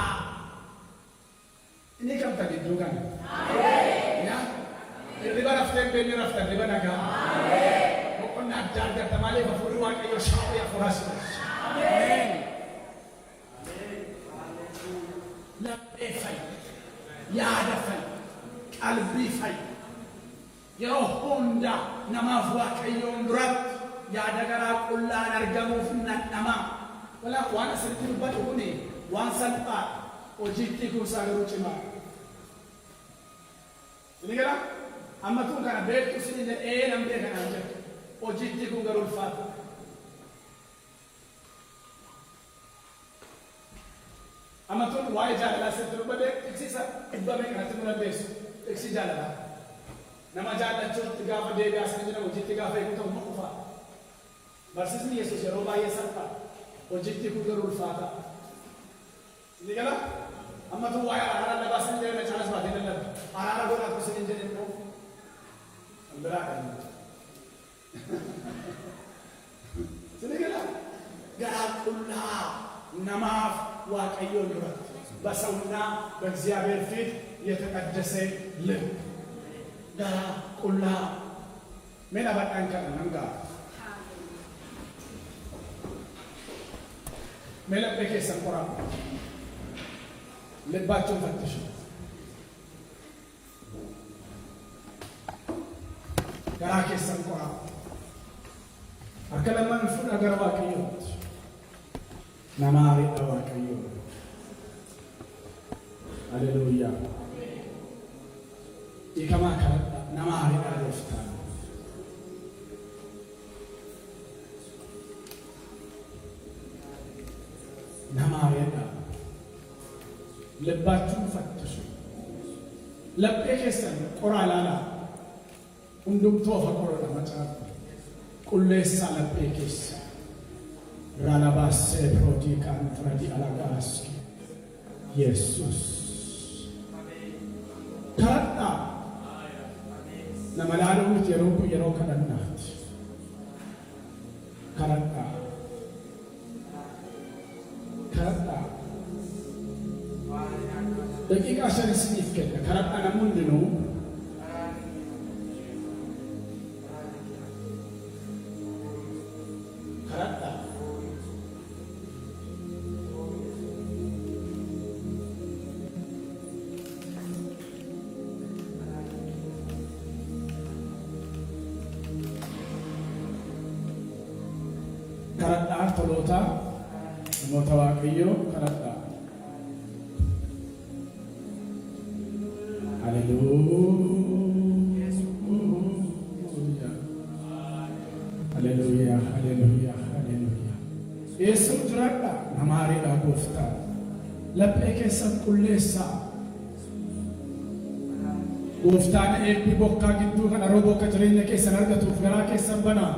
እኔ ከምታ ቢዱጋን አሜን ያ ሪባራፍተን በሚራፍተ ሪባናጋ አሜን ወቆና ዳርጋ ተማለ በፉሩ ዋቀዮ ሻው ያፈራስ አሜን ለኤፋይ ያደፈን qalbii fayyu. Yeroo hunda namaaf waaqayyoon duratti yaada garaa qullaan argamuuf nadhamaa. Walaa waan asirratti dubbatu kuni waan salphaa hojiitti kuusaa garuu cimaa. Ini gara amma tun kana beektu sini jedhee namtee kanaan jedhu hojiitti kun garuu ulfaata. Amma tun waa'ee jaalalaa sirriitti dubbate eegsiisa dhibbame kanatti nu dandeessu eegsii jaalalaa. Nama jaallachuutti gaafa deebi'aa sana jedhamu hojiitti gaafa eegu ta'u ma dhufaa. Barsiisni Yesuus yeroo baay'ee salphaa hojiitti kun garuu ulfaata. Ini gara amma tun waa'ee araara labaa sini jedhame caalas baatee dadhabde. Araara godhaa kun sini jedhame immoo kan biraa kan sini gara garaa qullaa namaaf waaqayዮን duratti በሰውና በእግዚአብሔር ፊት የተቀደሰ ልብ ጋራ ቁላ ምን አባጣን ከነንጋ መለበከ ሰንቆራ ልባቸውን ፈትሹ ጋራ ከሰንቆራ አከለማን ፉን አገር waaqayዮ Namari waaqayyo. Hallelujah. Ikama kadhadha namari gooftaa. Namariidha. Labbachuun fattishu. Laphee keessan qoraa ilaalaa. Hundumtuu ofa qorodha macaafa. Qulleessaa laphee keessa. Ralabasse prodikan fradi alagaski Yesus kadhadhaa nama laaluutti yeroo kadhannaatti kadhadhaa daqiiqaa 5 isiniif kenna kadhadhaa namni hundinuu kadhadhaa toloota namoota waaqayyoo kadhadhaa. Hallelujah. Hallelujah. Hallelujah. Hallelujah. Yesuus jiraadha namaariidha gooftaa. Laphee keessan qulleessaa. Gooftaan eebbi bokkaa gidduu kana roo bokka jireenya keessan argatuuf garaa keessan banaa.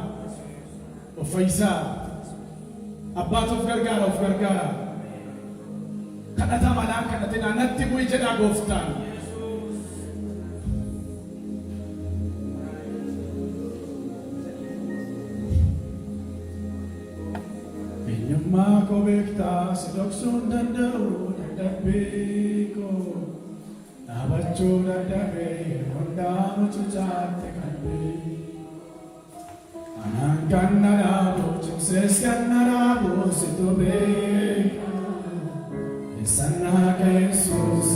Of fayyisaa. Abbaatuuf gargaara of gargaara. Kadhata malaan kadhatinaa natti bu'i jedhaa gooftaan. Eenyummaa koo beektaa si dhoksuun danda'u dadhabbii koo. Dhaabachuu dadhabee hundaa mucucaatti qalbii. Anaan kan na dhaabu cimsees kan na dhaabu situ beeka. Eessan akka Yesuus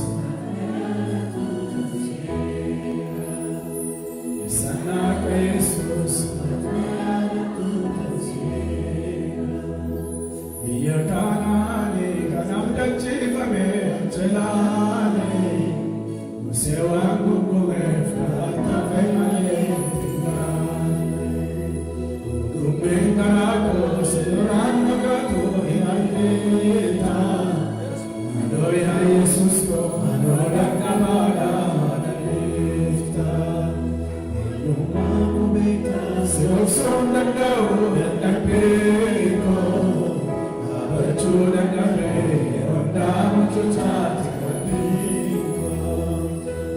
eessan akka Yesuus biyya kanaanii kan abdachiifame jalaanii musee waan gurgureef kadhata fayyadee. Bengarako seorang magaku hinayeta, adoya Yesus ko adoya kamada madalifta. Yumaku beta seorang nagau dan beko, abacu dan gabe ondam cucat kabiko.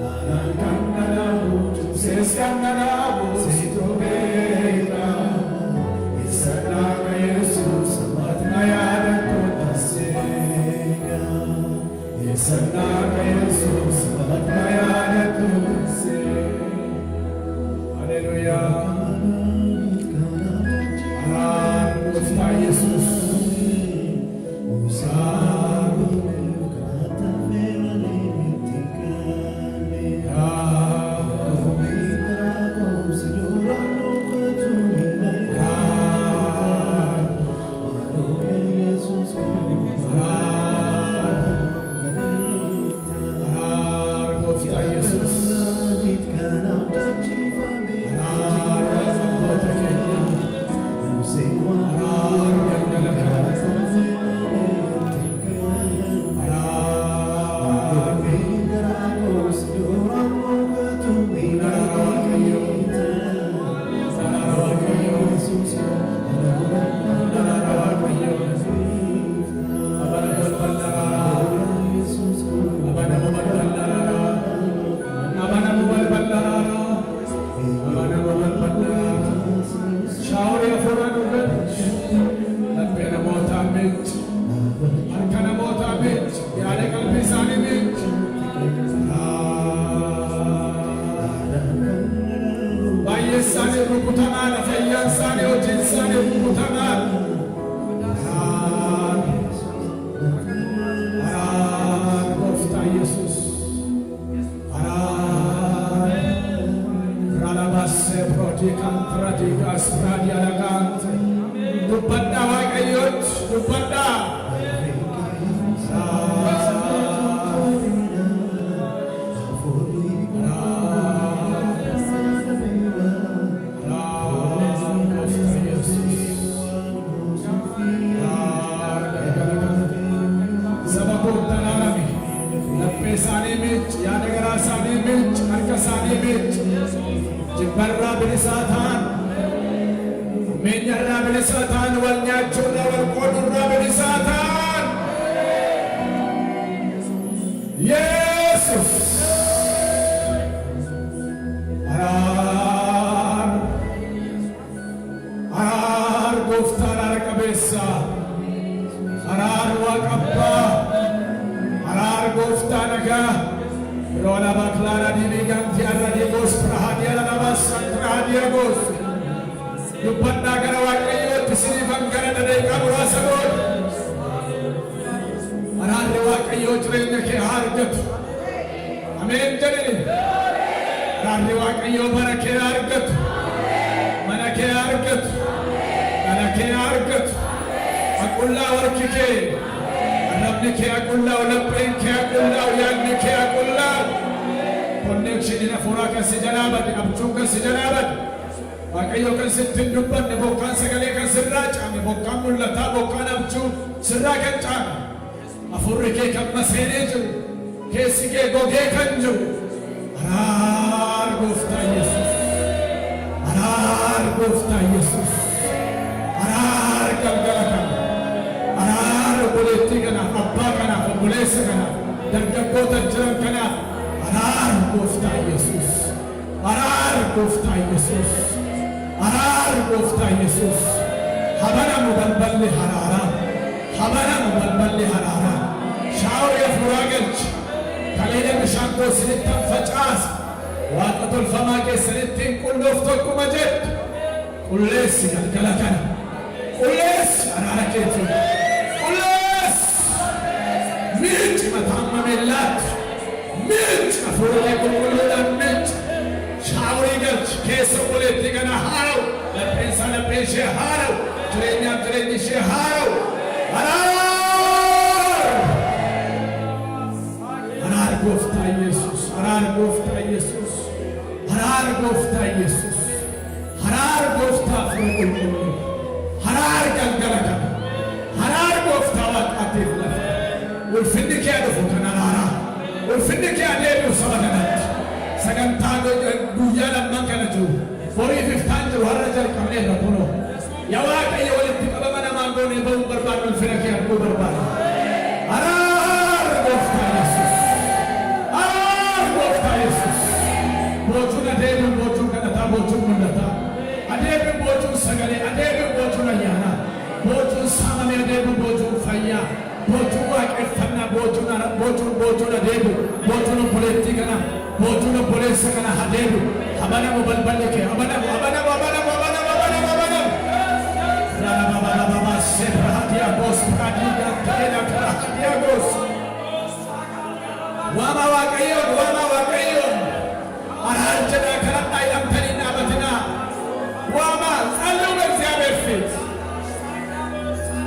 Anangkan nadabu seskan nadabu situ beka. Sanaka Yesus matnayada tutasega. Sanaka Yesus matnayada tutasega. Hallelujah. Gooftaa Yesus Sabu kata fela Roti kantrati aspradi alagant. Dubbadda waaqayyoot dubbadda. Jibbarra bilisatan, menyarra bilisatan, wal nyacurra wal kodurra bilisatan. Yesus, arar goftar ar kabesa, arar wakabba, arar goftar aga. Rola baklara di biganti arra di gos prahadia la nabas prahadia gos. Dubbadda gara waaqayyo tisini fangara dade kabura sabot. Ararre waaqayyo jireenya kee argatu. Amen jedhani. Ararre waaqayyo bara kee argatu. Mana kee argatu. Mana kee argatu. Aqulla warki kee. Arrabni kee aqulla lapheen kee aqulla yaadni kee aqulla. Connection in a foraka sijanabad, abchuka sijanabad. Waaqayyo kan sittin dubbanne bokkaan sagalee kan sirraa caame bokkaan mul'ataa bokkaan abchuu sirraa kan caame afurri kee kan maseenee jiru keessi kee gogee kan jiru araar gooftaa Yesuus araar gooftaa Yesuus araar galgala kana araar obboleettii kanaaf abbaa kanaaf obboleessa kanaaf dargaggoota jiran kanaaf araar gooftaa Yesuus araar gooftaa Yesuus arar gooftaa Yesuus habanamu balballi hararaa habanamu balballi hararaa shaawri afuuraa galchi kaleenya bishaan goosinitti facaas waaqa tolfamaa keessanittiin qulloof tokkuma jettu qulleessi galgala kana qulleessi araara keetiin qulleessi miici mataamma meellaatti miici afuuree qulqulluudhaan miici shaawri galchi keessa qoleetti kana haaraw lapheensa lapheeshee haaraw jireenyaaf jireenyi ishee haaraw araar gooftaa Yesuus araar gooftaa Yesuus araar gooftaa Yesuus araar gooftaa fura qulqulluu araar galgala kana araar gooftaa waaqaatiif lafa ulfinni kee dhufu kan araaraa ulfinni kee adeemu saba kanatti sagantaa guyyaa lamman kana jiru horii fiftaan jiru har'a jalqabnee irra kunoo yaa waaqayyo walitti qabama namaan goonee ba'uun barbaadu ulfina kee arguu barbaada araar gooftaa Yesuus araar gooftaa Yesuus boochuun adeemuun boochuun kadhataa boochuun mul'ataa adeemuun boochuun sagalee adeemuun boochuun ayyaanaa boochuun saamamee adeemuun boochuun fayyaa boochuun waaqeffannaa boochuun adeemu boochuun obboleettii kana boochuun obboleessa kana adeemu habanamu balballi kee habanamu rana sebrahadia gos pradiga taena krahadia gos wama waaqayyo araar jedha kadhadhaa hidhamtanii dhaabatinaa wama ጸልዩ በእግዚአብሔር ፊት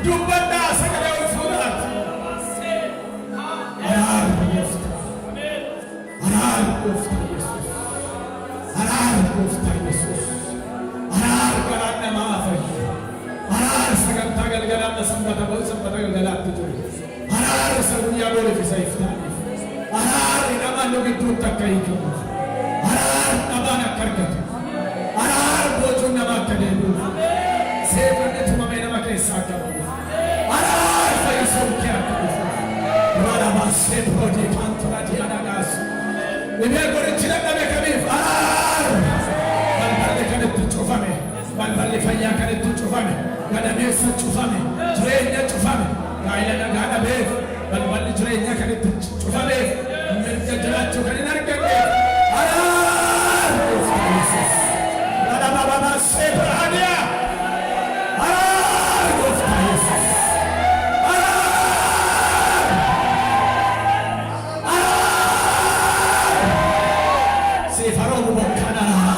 dubbadhaa sagalee ol fuudhaati araar gooftaa Yesuus araar gooftaa Yesuus araar garaan namaa fayyu araar sagantaa galgalaatti sanbata galgalaatti jiru araar isa guyyaa booliif isa iftaaniif araar hidhamaan nu gidduutti akka hiikamuuf araar dhabaan akka argatu araar boochuun nama akka deebi'uuf seefanni tumamee nama keessaa akka bahuuf araar fayyisuun kee akka dhufuuf warabaasee boodii kanturadii anagaas dhibee qorichi dadhabe kamiif araar balballi kanatti cufame balballi fayyaa kanatti cufame gadameessa cufame jireenya cufame gaa'ila nagaa dhabeef balballi jireenya kanatti cufameef mirga jiraachuu kan hin arganneef araar gooftaa Yesuus radababaasee birhaaniyaa araar gooftaa Yesuus Sifaroo bokkaan araara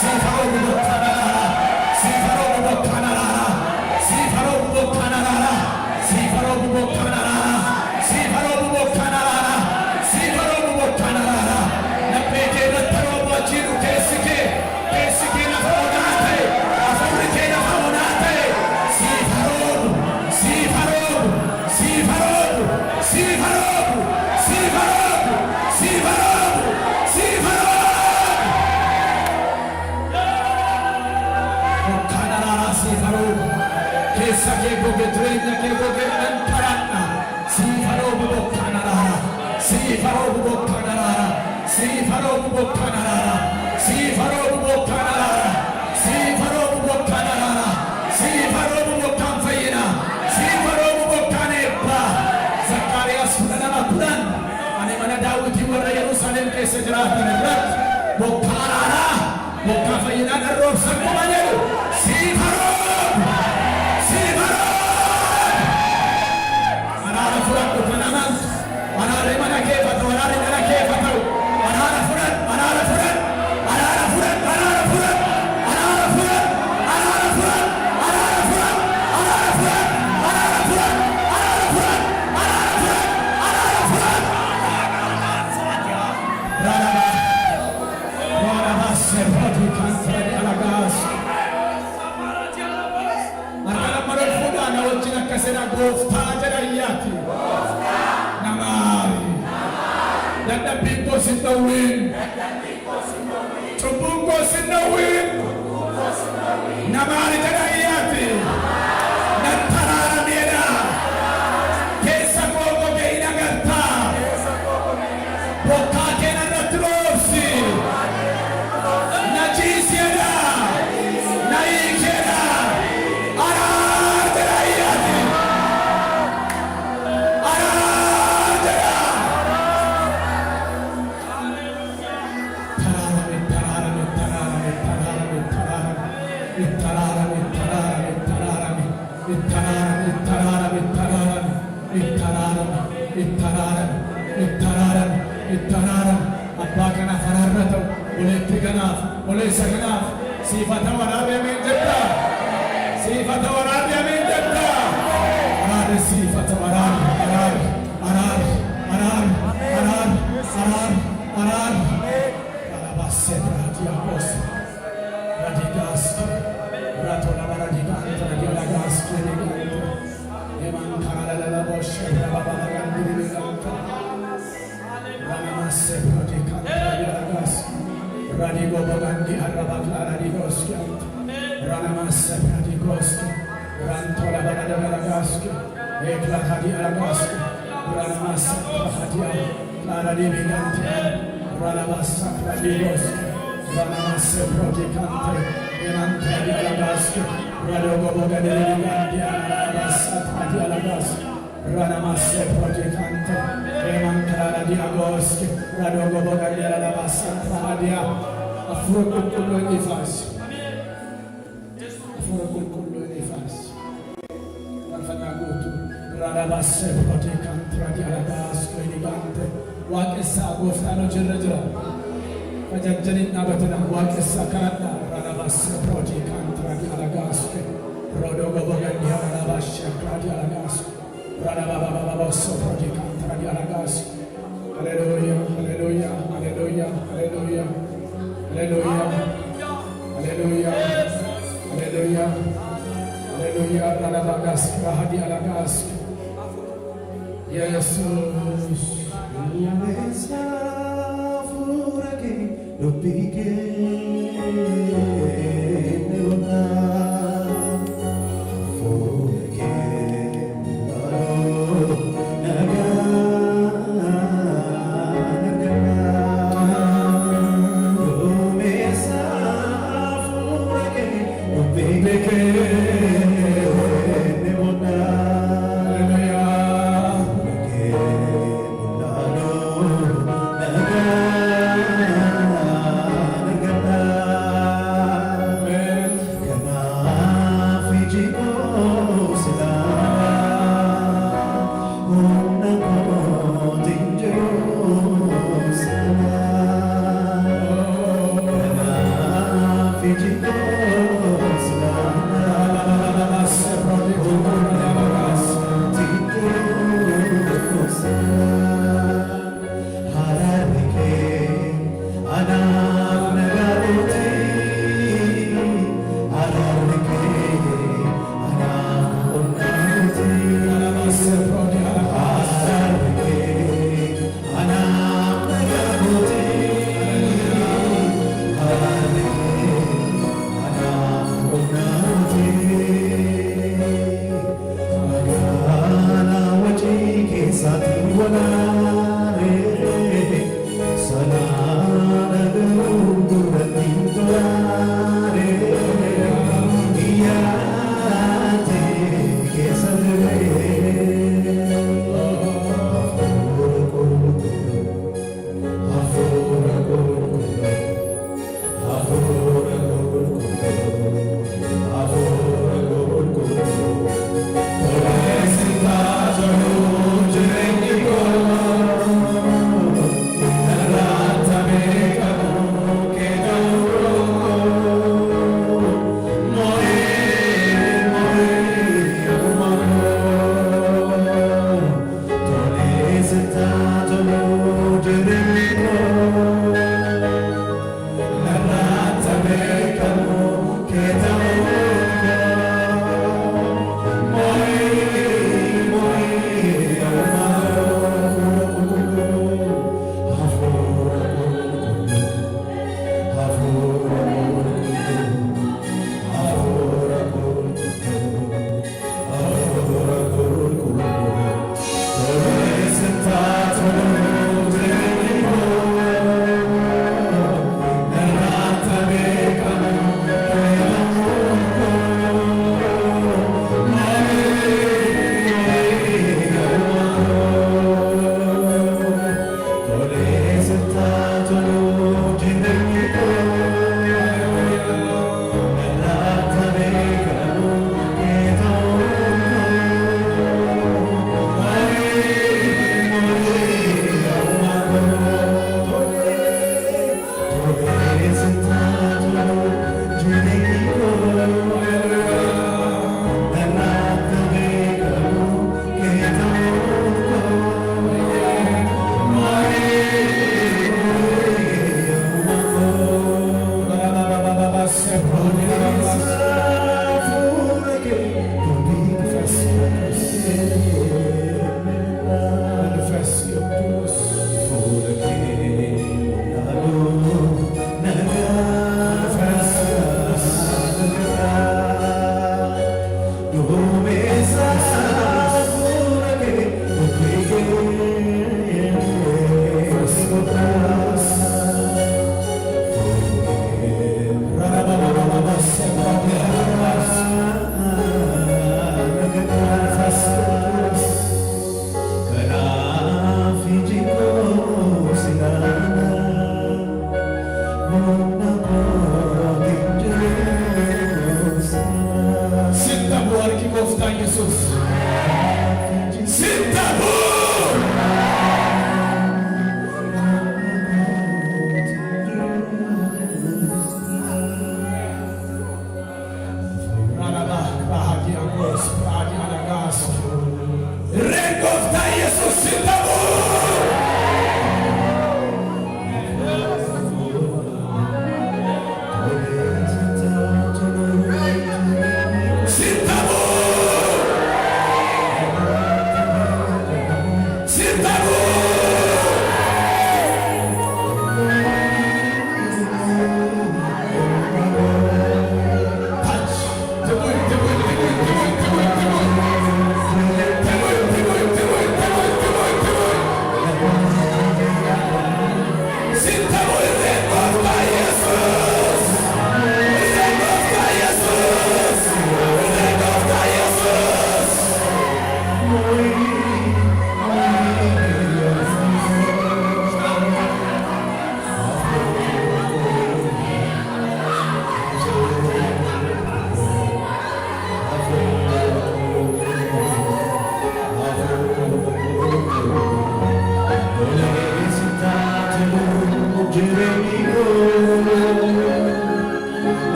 sifaroo bokkaan keessa kee goge jireenya kee goge nan kadhadha. Siifa roobu bokkaan araara. Siifa roobu bokkaan araara. Siifa roobu bokkaan araara. Siifa roobu bokkaan araara. Siifa roobu bokkaan araara. Siifa roobu bokkaan fayyina. Siifa roobu bokkaan eebba. Zakkaariyaas 10:10 ani mana Daawitii warra Yerusaalem keessa jiraatan irratti bokkaa araaraa bokkaa fayyinaa dharroobsan qaba jedhu siifa roobu. Siifa roobu. Araara fudhadhu kan amantu. Araarri mana kee haa ta'u. Araarri dhala kee haa ta'u. Araara fudhadhu. Araara fudhadhu. Araara fudhadhu. Araara fudhadhu. Araara fudhadhu. Araara fudhadhu. Araara fudhadhu. Araara fudhadhu. Araara fudhadhu. Araara fudhadhu. Araara fudhadhu. Araara fudhadhu. Rana sebati kantra di alagas. Argala maral fuda na wajjin akkasena gooftaa jedhayyati. Namari. Dadhabbiin koo sin dhowwin. Cubbuun koo sin dhowwin. Namari jedhayyati. Nan taraaramedha. Keessa koo gogee hin agartaa. Bokkaa kee narratti roobsi. Najisiedha. Nahiikeedha. Araara jedhayyati. Araara jedha. Taraarame, taraarame, taraarame, taraarame, taraarame, taraarame, taraarame, taraarame, taraarame, taraarame, taraarame, taraarame, taraarame, taraarame. Abbaa kanaaf araarra ta'u, obboleettii kanaaf, obboleessa kanaaf siifata waraabee ameen jedha. Siifata waraabee ameen jedha. Araarri siifata waraabee, araarri, araarri, araarri, araarri, araarri, araarri. Alabaasee raadiyaakos, raadigaasti, raatola baradigaanta, radialagaasti, radigaanta. Eman kaala lalabooshe, rabababagandi radigaanta. Ranamaase raadigaanta, radialagaasti. Radigo bogandi arabakla radigoski. Ranamaase radigoski. Rantola baradagalagaski. Ekla hadi alagaski. Ranamaase radia. Radibiganti. Ranamaase radigoski. Ranamaase radigante. Emante alagaski. Radogo bogandi radiganti alagaski. Radialagaski. Ranamaase radigante. Emante radiagoski. Radogo bogandi alagaski. Radia. Afur qulqulluun ifaas. Afur qulqulluun ifaas. Marfannaa guutuu. Radhabaasee protee kanti radialagaas qoynigaante. Waaqessaa gooftaan hojirra jira. Tajajjaliin dhaabatina waaqessaa kadhadhaa. Radhabaasee protee kanti radialagaas rodogo bogandi radhabaasee radialagaas. Radhababababaasee protee kanti radialagaas. Hallelujah, hallelujah, hallelujah, hallelujah. Hallelujah. Hallelujah. Hallelujah. Hallelujah. Ralabagas, rahadi alagas. Jesus. Umesa furake dopike neona furake naga. Naga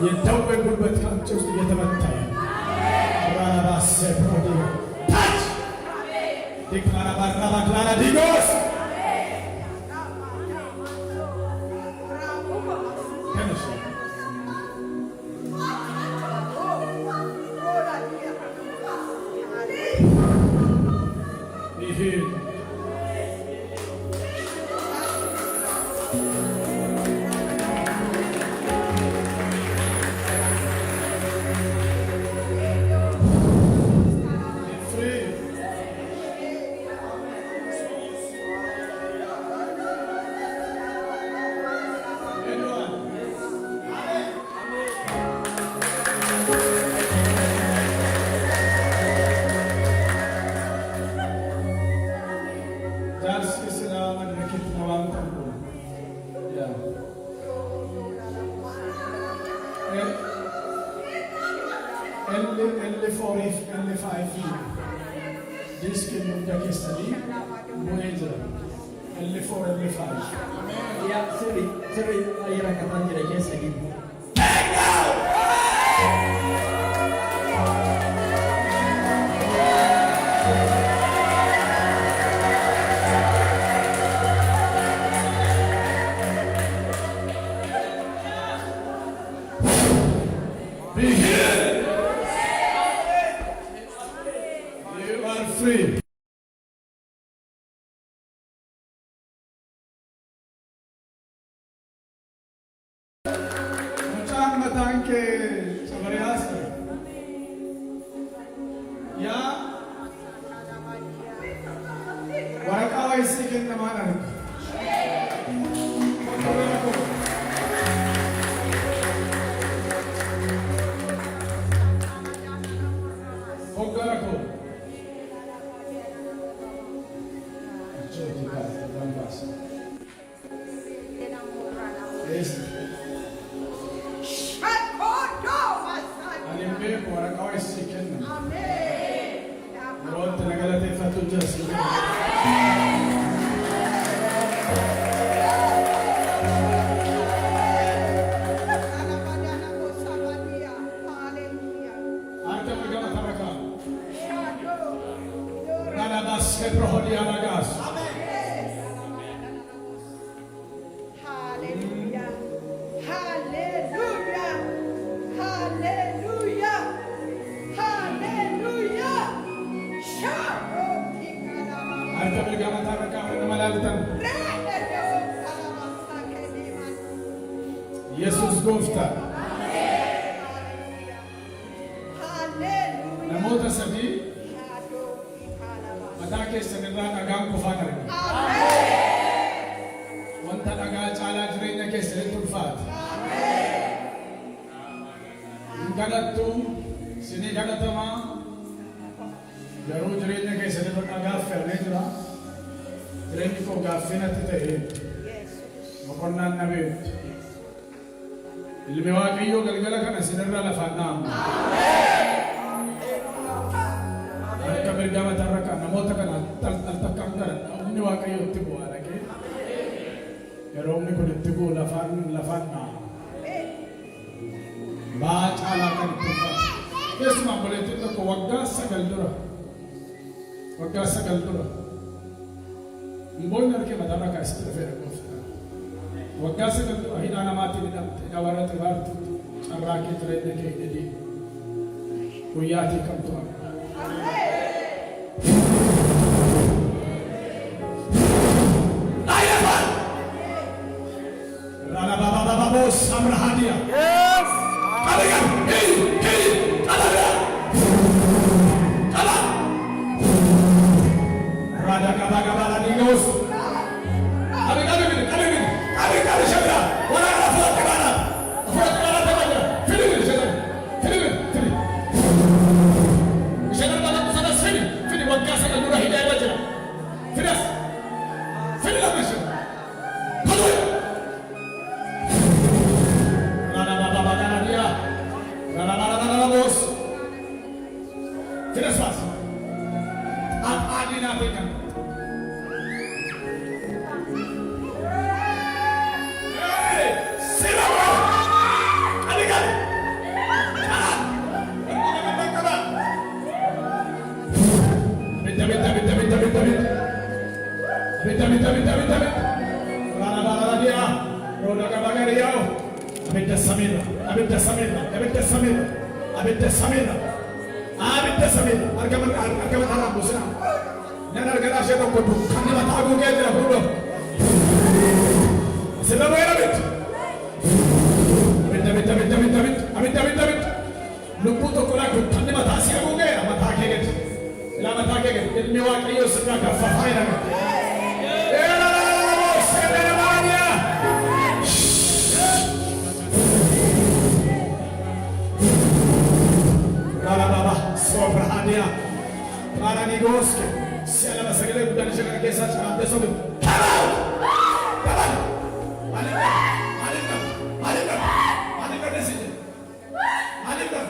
የደዌ ጉልበት ካንቺ ውስጥ እየተመታ ራባሴ ፕሮዲ ታች ዲክላራ ባራባ ክላራ ዲጎስ ከነሽ ይሄ L4 if L5 this can you take a study Voyager L4 L5 Ya, sirri ayyana katan jira ke sagi. Be healed. You are free. Matang ke sabarihas. Ya. Warakawa isikin naman ang. Hoggara ko. Jodi ka, bambas. Yes. Alimbe ko warakawa isikin. Amen. Lord, nagalatay fatu just. Arte magama taraka. Nalabas ke prohodi alagas. Hallelujah. Hallelujah. Hallelujah. Hallelujah. Shalom. Arte magama taraka na malalitan. Jesus gofta. Namoota sadii mataa keessan irraa dhagaan kufaa arge. Wanta dhagaa caalaa jireenya keessanitti ulfaate. Hin kadhattu, isinii kadhatamaa. Garuu jireenya keessanirra dhagaa fe'amee jira. Jireenyi koo gaaffii natti ta'e boqonnaan dhabeetti. Ilmi Waaqayyoo galgala kana isinirra lafaan dhaamu. Harka mirgaa mataarra kan namoota kana takkaan kadhadha. Humni Waaqayyoo itti bu'aa dhaqee. Yeroo humni kun itti bu'u lafaan dhaamu. Ba'aa caalaa kan itti uffata. Keessumaa obboleettiin tokko waggaa 9 dura. Waggaa 9 dura. Mboonni harkee mataarra kaasitti dhufee dhaqoofta. Waggaa 9 dura hidhaa namaatiin hidhamte. Hidhaa warra xibaartu carraa kee jireenya kee hidhedhii. Guyyaatii kamtu haqa. Rana baba baba bos amrahadia. Yes. Kalian, hey, kalian. Kala. Rada kaba kaba lagi ngos. Kali siapa? Orang apa buat kemana? Buat kemana temannya? Fili. Misalnya dalam sana sini, fili wagga sana dura hidayah aja. Filas. Fili lah misal. Kalau Rana bos. Filas pas. Apa di nafikan? Para negócio, se ela vai sair da igreja que essa chama pessoa. Malika.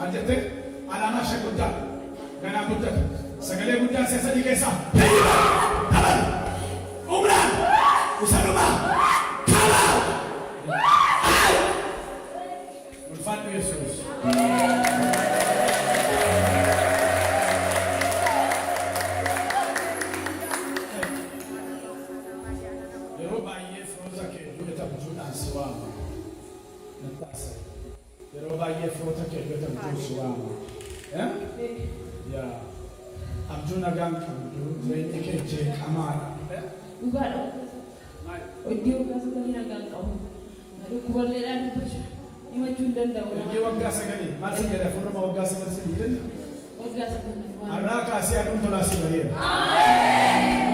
Ajete alama shekuta gana kuta sagale kuta sesa dikesa umra usaluma kala ulfatu Yesus Yoruba yefroza ke dueta bujuna siwama natasa Yoruba yefroza ke dueta bujuna siwama ya abjuna gang kamdu zaidi ke je kamara Ugalo. Odio kasugani nagang kamu. Aduh kubalera di pasha. Ima chundan daw. Odio wagga sagani. Masi gada furma wagga sagani sidin. Wagga sagani. Araka si adun tolasi bariya. Amen.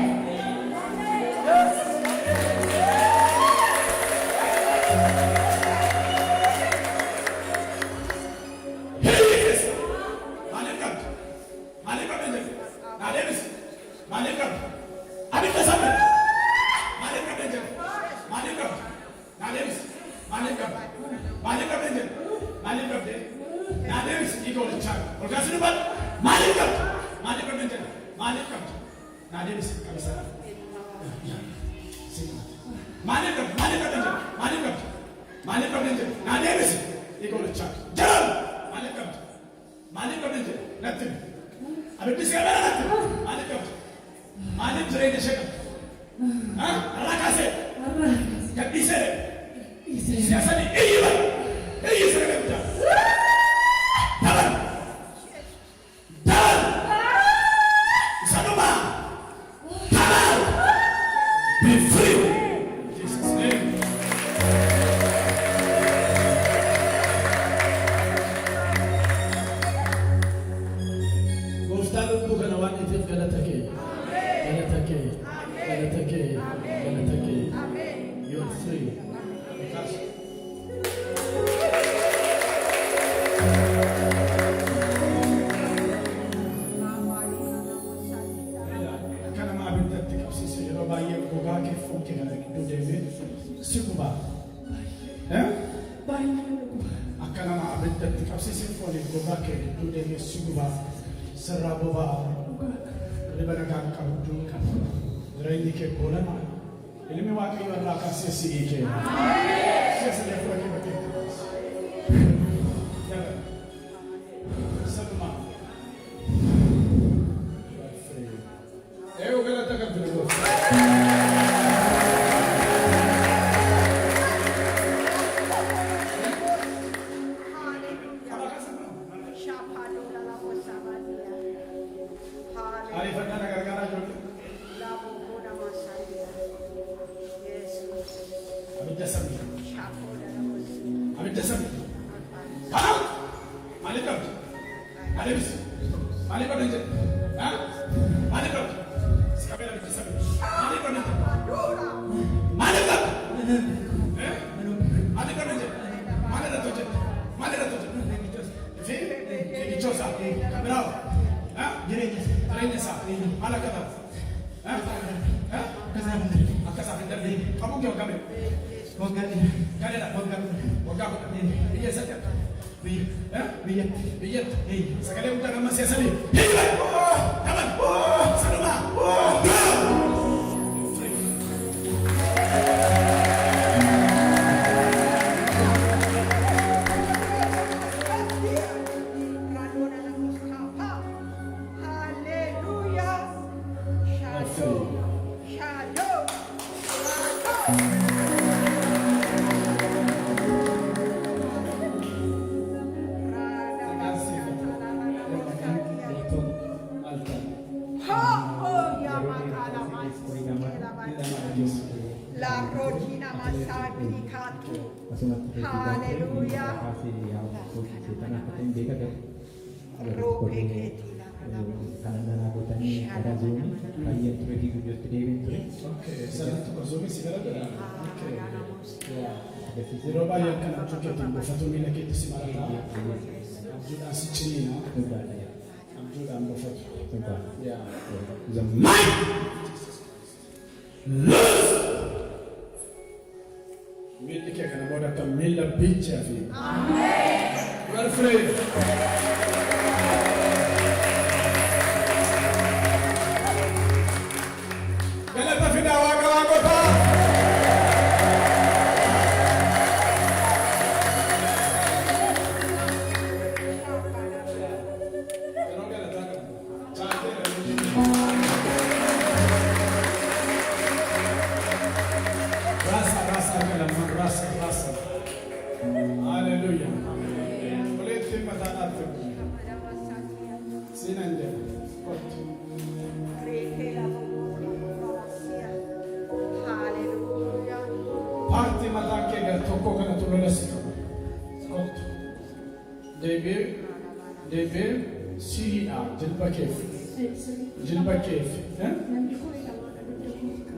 deebi'ee siidha jilba keef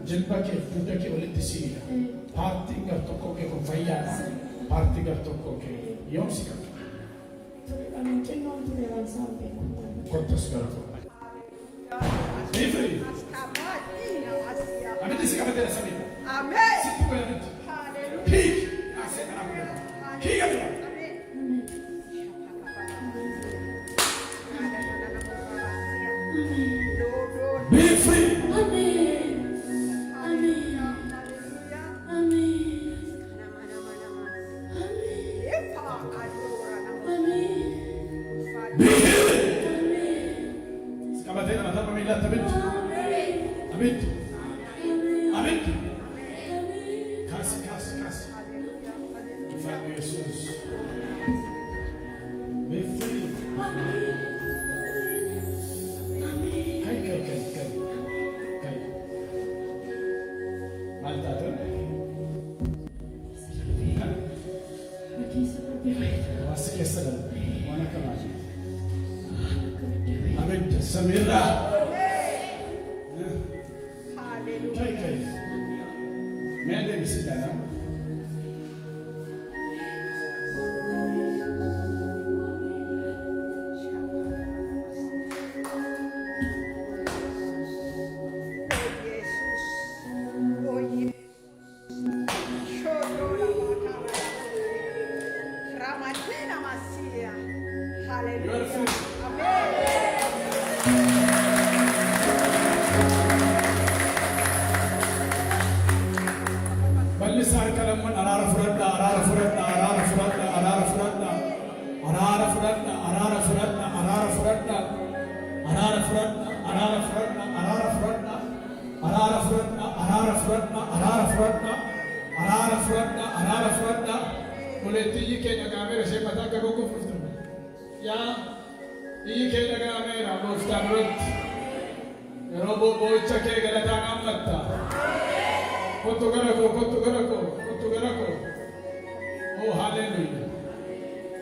jilba keef dugda kee walitti siidha paartiin gar tokkoo kee kun fayyaadha paartii gar tokkoo kee yoomsi qaba kottas gara tokko Ifri Amiti si kapatee na sabihin Sitti ko yan Hiik Nasa ka namin Hiik kami Be free Amit. Kasih. Tuhan Yesus. Be free. Kai. Mantap tu. Masih kesal. Mana kemana? Amin. Samira. Kai. Mende misidana. Ballisar kalaman arara furadda Mulai ke nagamera saya patah kago kufur ya ke nagamera muftarut robo bocha ke galatan amatta kottu garako oh hallelujah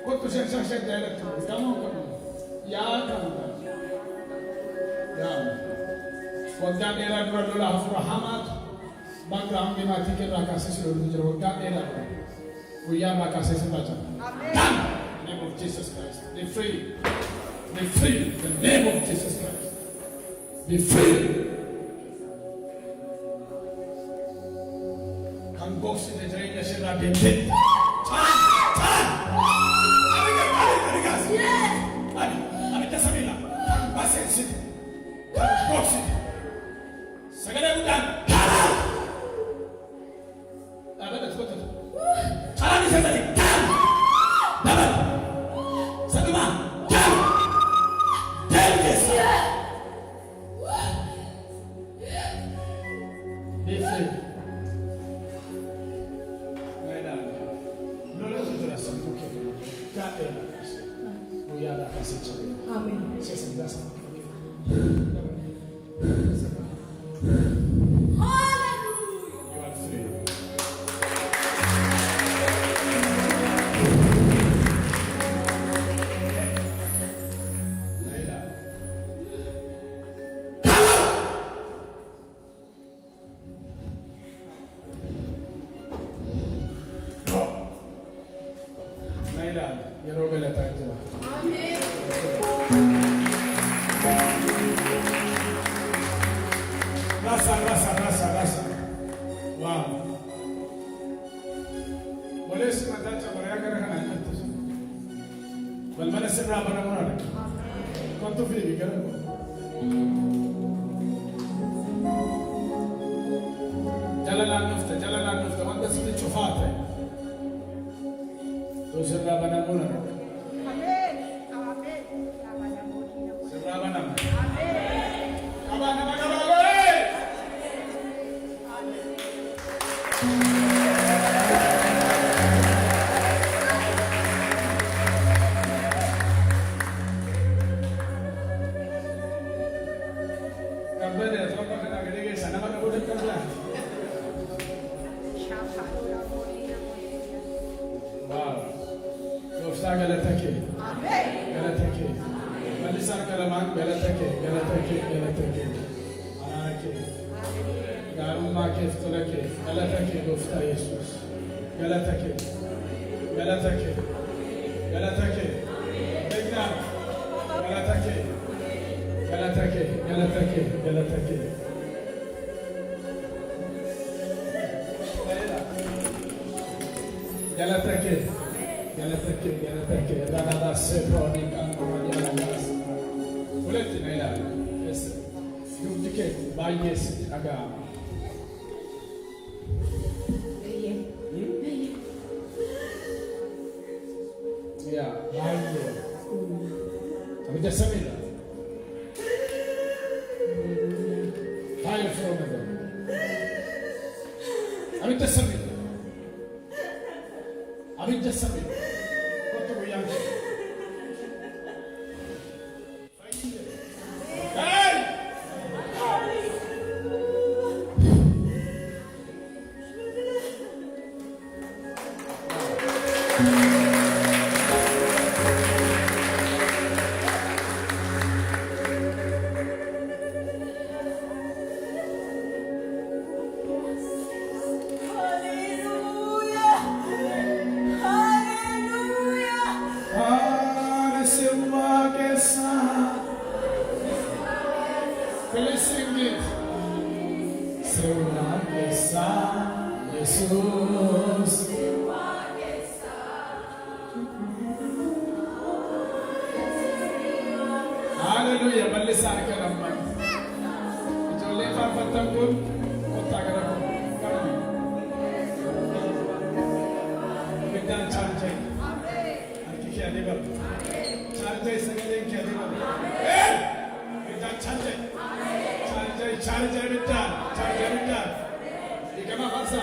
kottu sensation direct kamu ya wagga dera dura rahmat background di mati ke rakase seluruh jero wagga dera Uya makasih sembaca. Amen. In the name of Jesus Christ. Be free. Be free. In the name of Jesus Christ. Be free. Kan box in the drain na siya natin. Ano ka sabi lang? Basensin. Kan box in. Sagada udan. Bisa tadi, dapat, satu mah, yes. Bisa. Nada. Nolak sudah sampai ke. Kata. Uya dah kasih cakap. Amin. Saya sudah sampai. Rasa. Wow. Boleh sih mata coba kan itu. Bal mana seberapa nama? Kau tu free kan? Jalan nafta. Mana sih cufat? Tu seberapa nama? Amin. Seberapa nama? Amin. Apa nama? ገለተኬ ገለተኬ መልሳን ከለማን ገለተኬ ገለተኬ ገለተኬ አናኬ ጋሩማ ኬፍቶለኬ ገለተኬ ጎፍታ ኢየሱስ ገለተኬ ገለተኬ ገለተኬ ደግና ገለተኬ ገለተኬ ገለተኬ ገለተኬ ገለተኬ ገለተኬ ገለተኬ ዳዳዳሴ ፕሮዲቃን ማዲያላስ ሁለት ነው ይላል እስ ዱብዲኬ ባየስ አጋ ያ ባየ አብደሰሚላ fire from heaven አብደሰሚላ አብደሰሚላ ወጥቶ ያንቺ Hallelujah, balisa ka naman. Jole farfatang kun kotta ka naman. Bidan charge. Anki kya diba? Charge sagale kya diba? Bidan charge. Charge bidan. Charge bidan. Ikama fasa.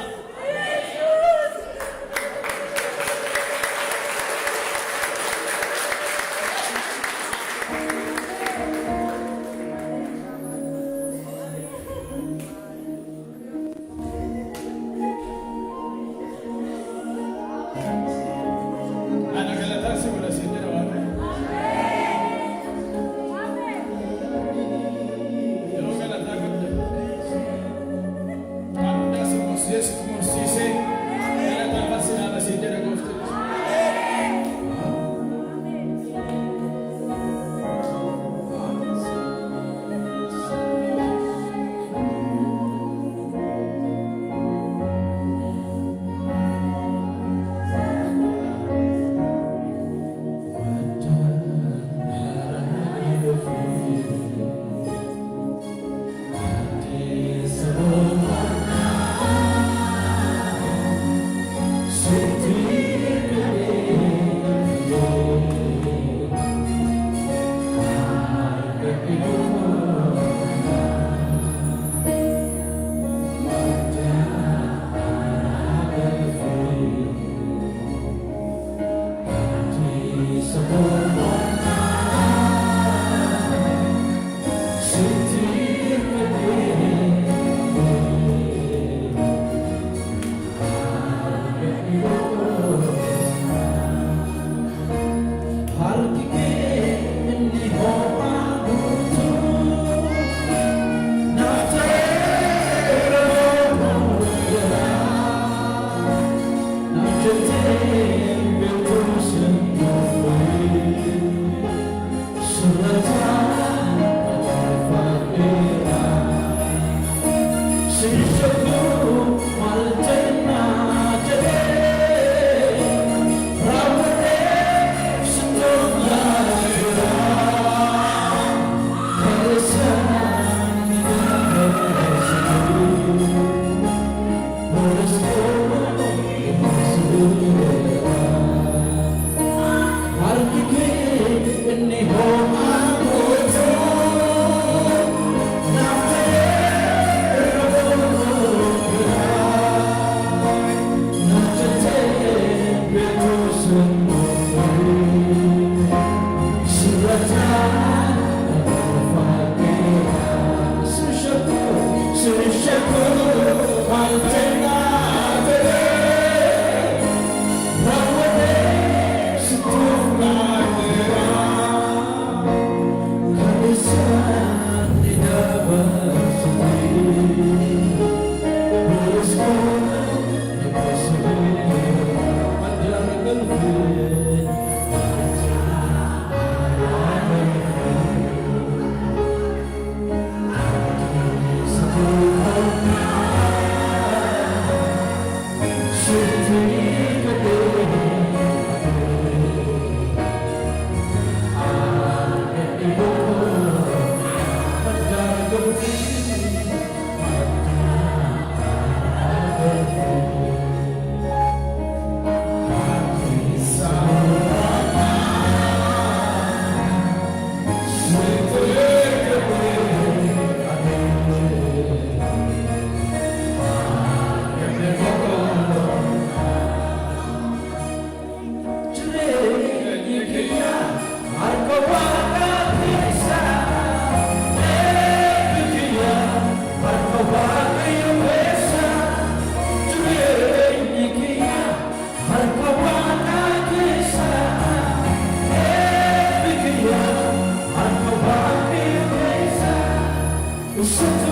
you.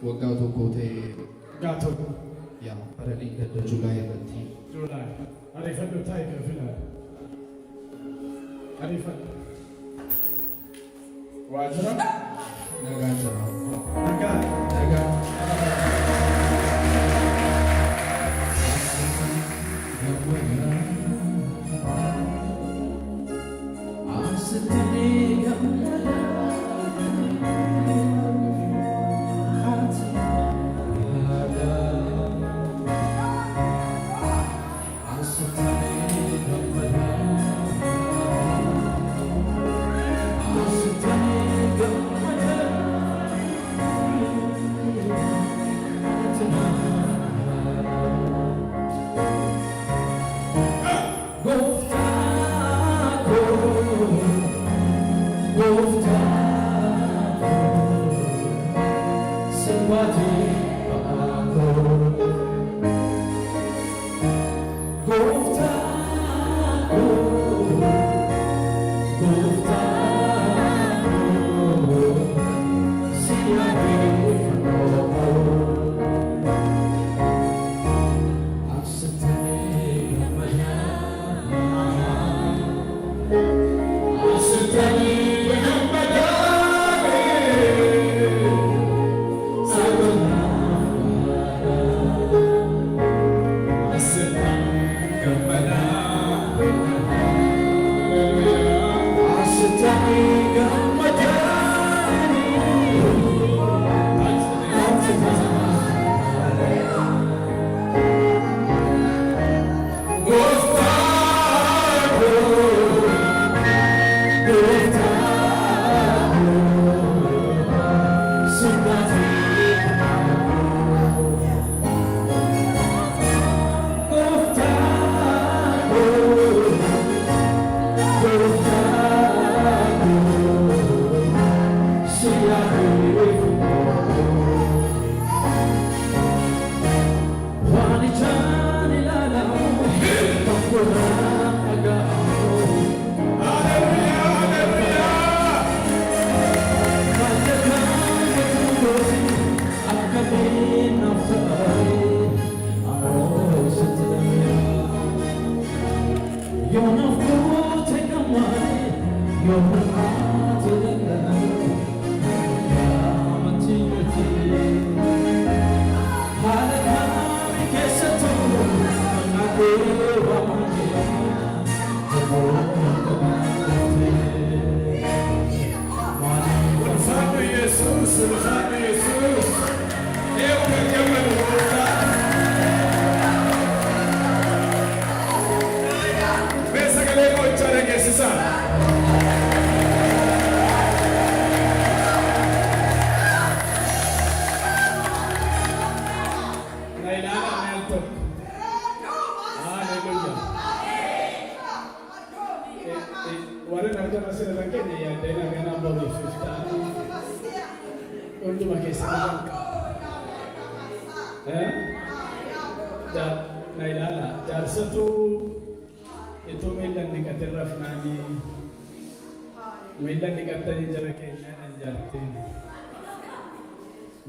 waggaa tokko ta'e Gato. yaa bara dhiigadda Juulaay irratti July. Arifadhu taa'e filaa. Arifadhu. Waajjira. nagaa jira. Nagaa. Nagaa.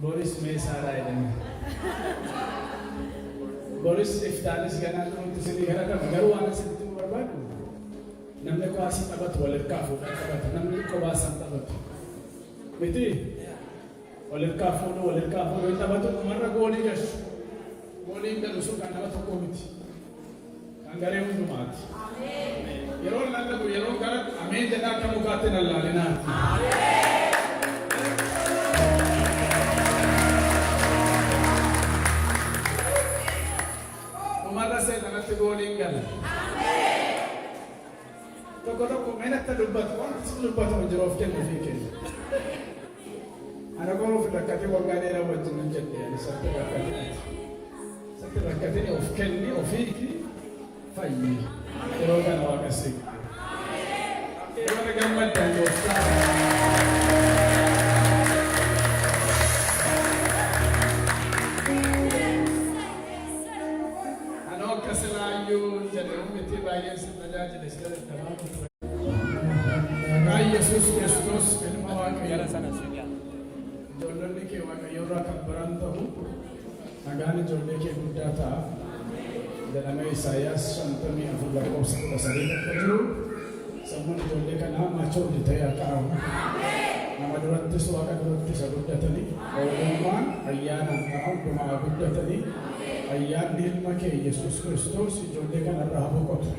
Boris Mesara jedhama. Boris iftaanis ganaa turuutti isinii kana qaba. Garuu waan asirratti nu barbaadu namni kuwaasii taphatu walirraa fuudhee taphatu. Namni kobaasaan taphatu. Miti walirraa fuudhee taphatu dhumarra goolii gashu. Gooliin galu sun kan nama tokko miti. Kan garee hundumaati. Yeroo lallabu yeroo gara ameen jedhaa akka mukaatti lallaalinaati. Nanti gooliin gala. Tokko meenatti dubbatu waan dubbatamu jiru of kennu fi kennu. Ana goonuu fi rakkatee waggaa dheeraa wajjin hin jedhee satti rakkatee of kenni ofiitti fayyi yeroo kana waaqa siqu. Yeroo gammaddan gooftaa. Yesus Kristus ilma Waaqayyoo. Galanni kee Waaqayyo irraa kan baran ta'u nagaan ijoollee kee guddaa ta'a. Jedhamee Isaayyaas 54 lakkoofsa 13 akka jiru sammuun ijoollee kanaa machoorri ta'e akka hafu. Nama durattis Waaqa duratti isa guddatanii ogummaan ayyaanaan kana hundumaa guddatanii ayyaanni ilma kee Yesuus Kiristoos ijoollee kanarraa haa boqotu.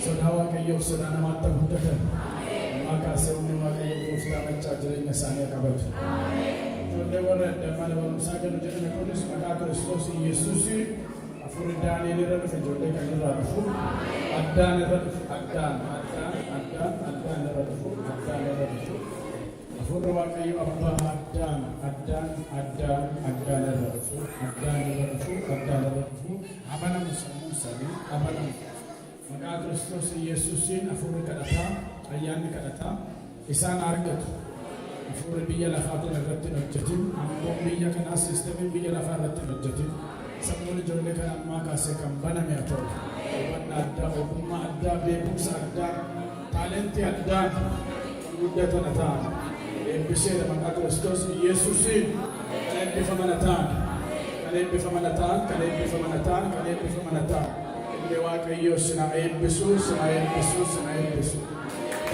Sodaa Waaqayyoof sodaa namaatti guddatan. Ammaa kaasee humni Waaqayyo gooftaa machaa jireenya isaanii qabatu. Ijoollee warra adda mana barumsaa galu jedhame kunis maqaa Kiristoos Yesuusiin hafuurri Daani'el irra dhufe ijoollee kan irraa dhufu addaan irra dhufu addaan irra dhufu hafuurri Waaqayyo abbaa addaan irra dhufu abanamu sammuu isaanii abanamu. Maqaa Kiristoos Yesuusiin hafuurri kadhataa ayyaanni kadhataa isaan argatu. Hafuurri biyya lafaatiin irratti hin hojjetin, aangoon biyya kanaa siistamiin biyya lafaa irratti hin hojjetin. Sammuun ijoollee kana ammaa kaasee kan baname haa ta'u. Hubannaa addaa, ogummaa addaa, beekumsa addaa, taalentii addaan kan guddatan haa ta'an. Eebbiseera maqaa Kiristoos Yesuusiin kan eebbifaman haa ta'an. Illee Waaqayyo sinaa eebbisu.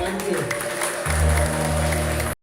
Thank you.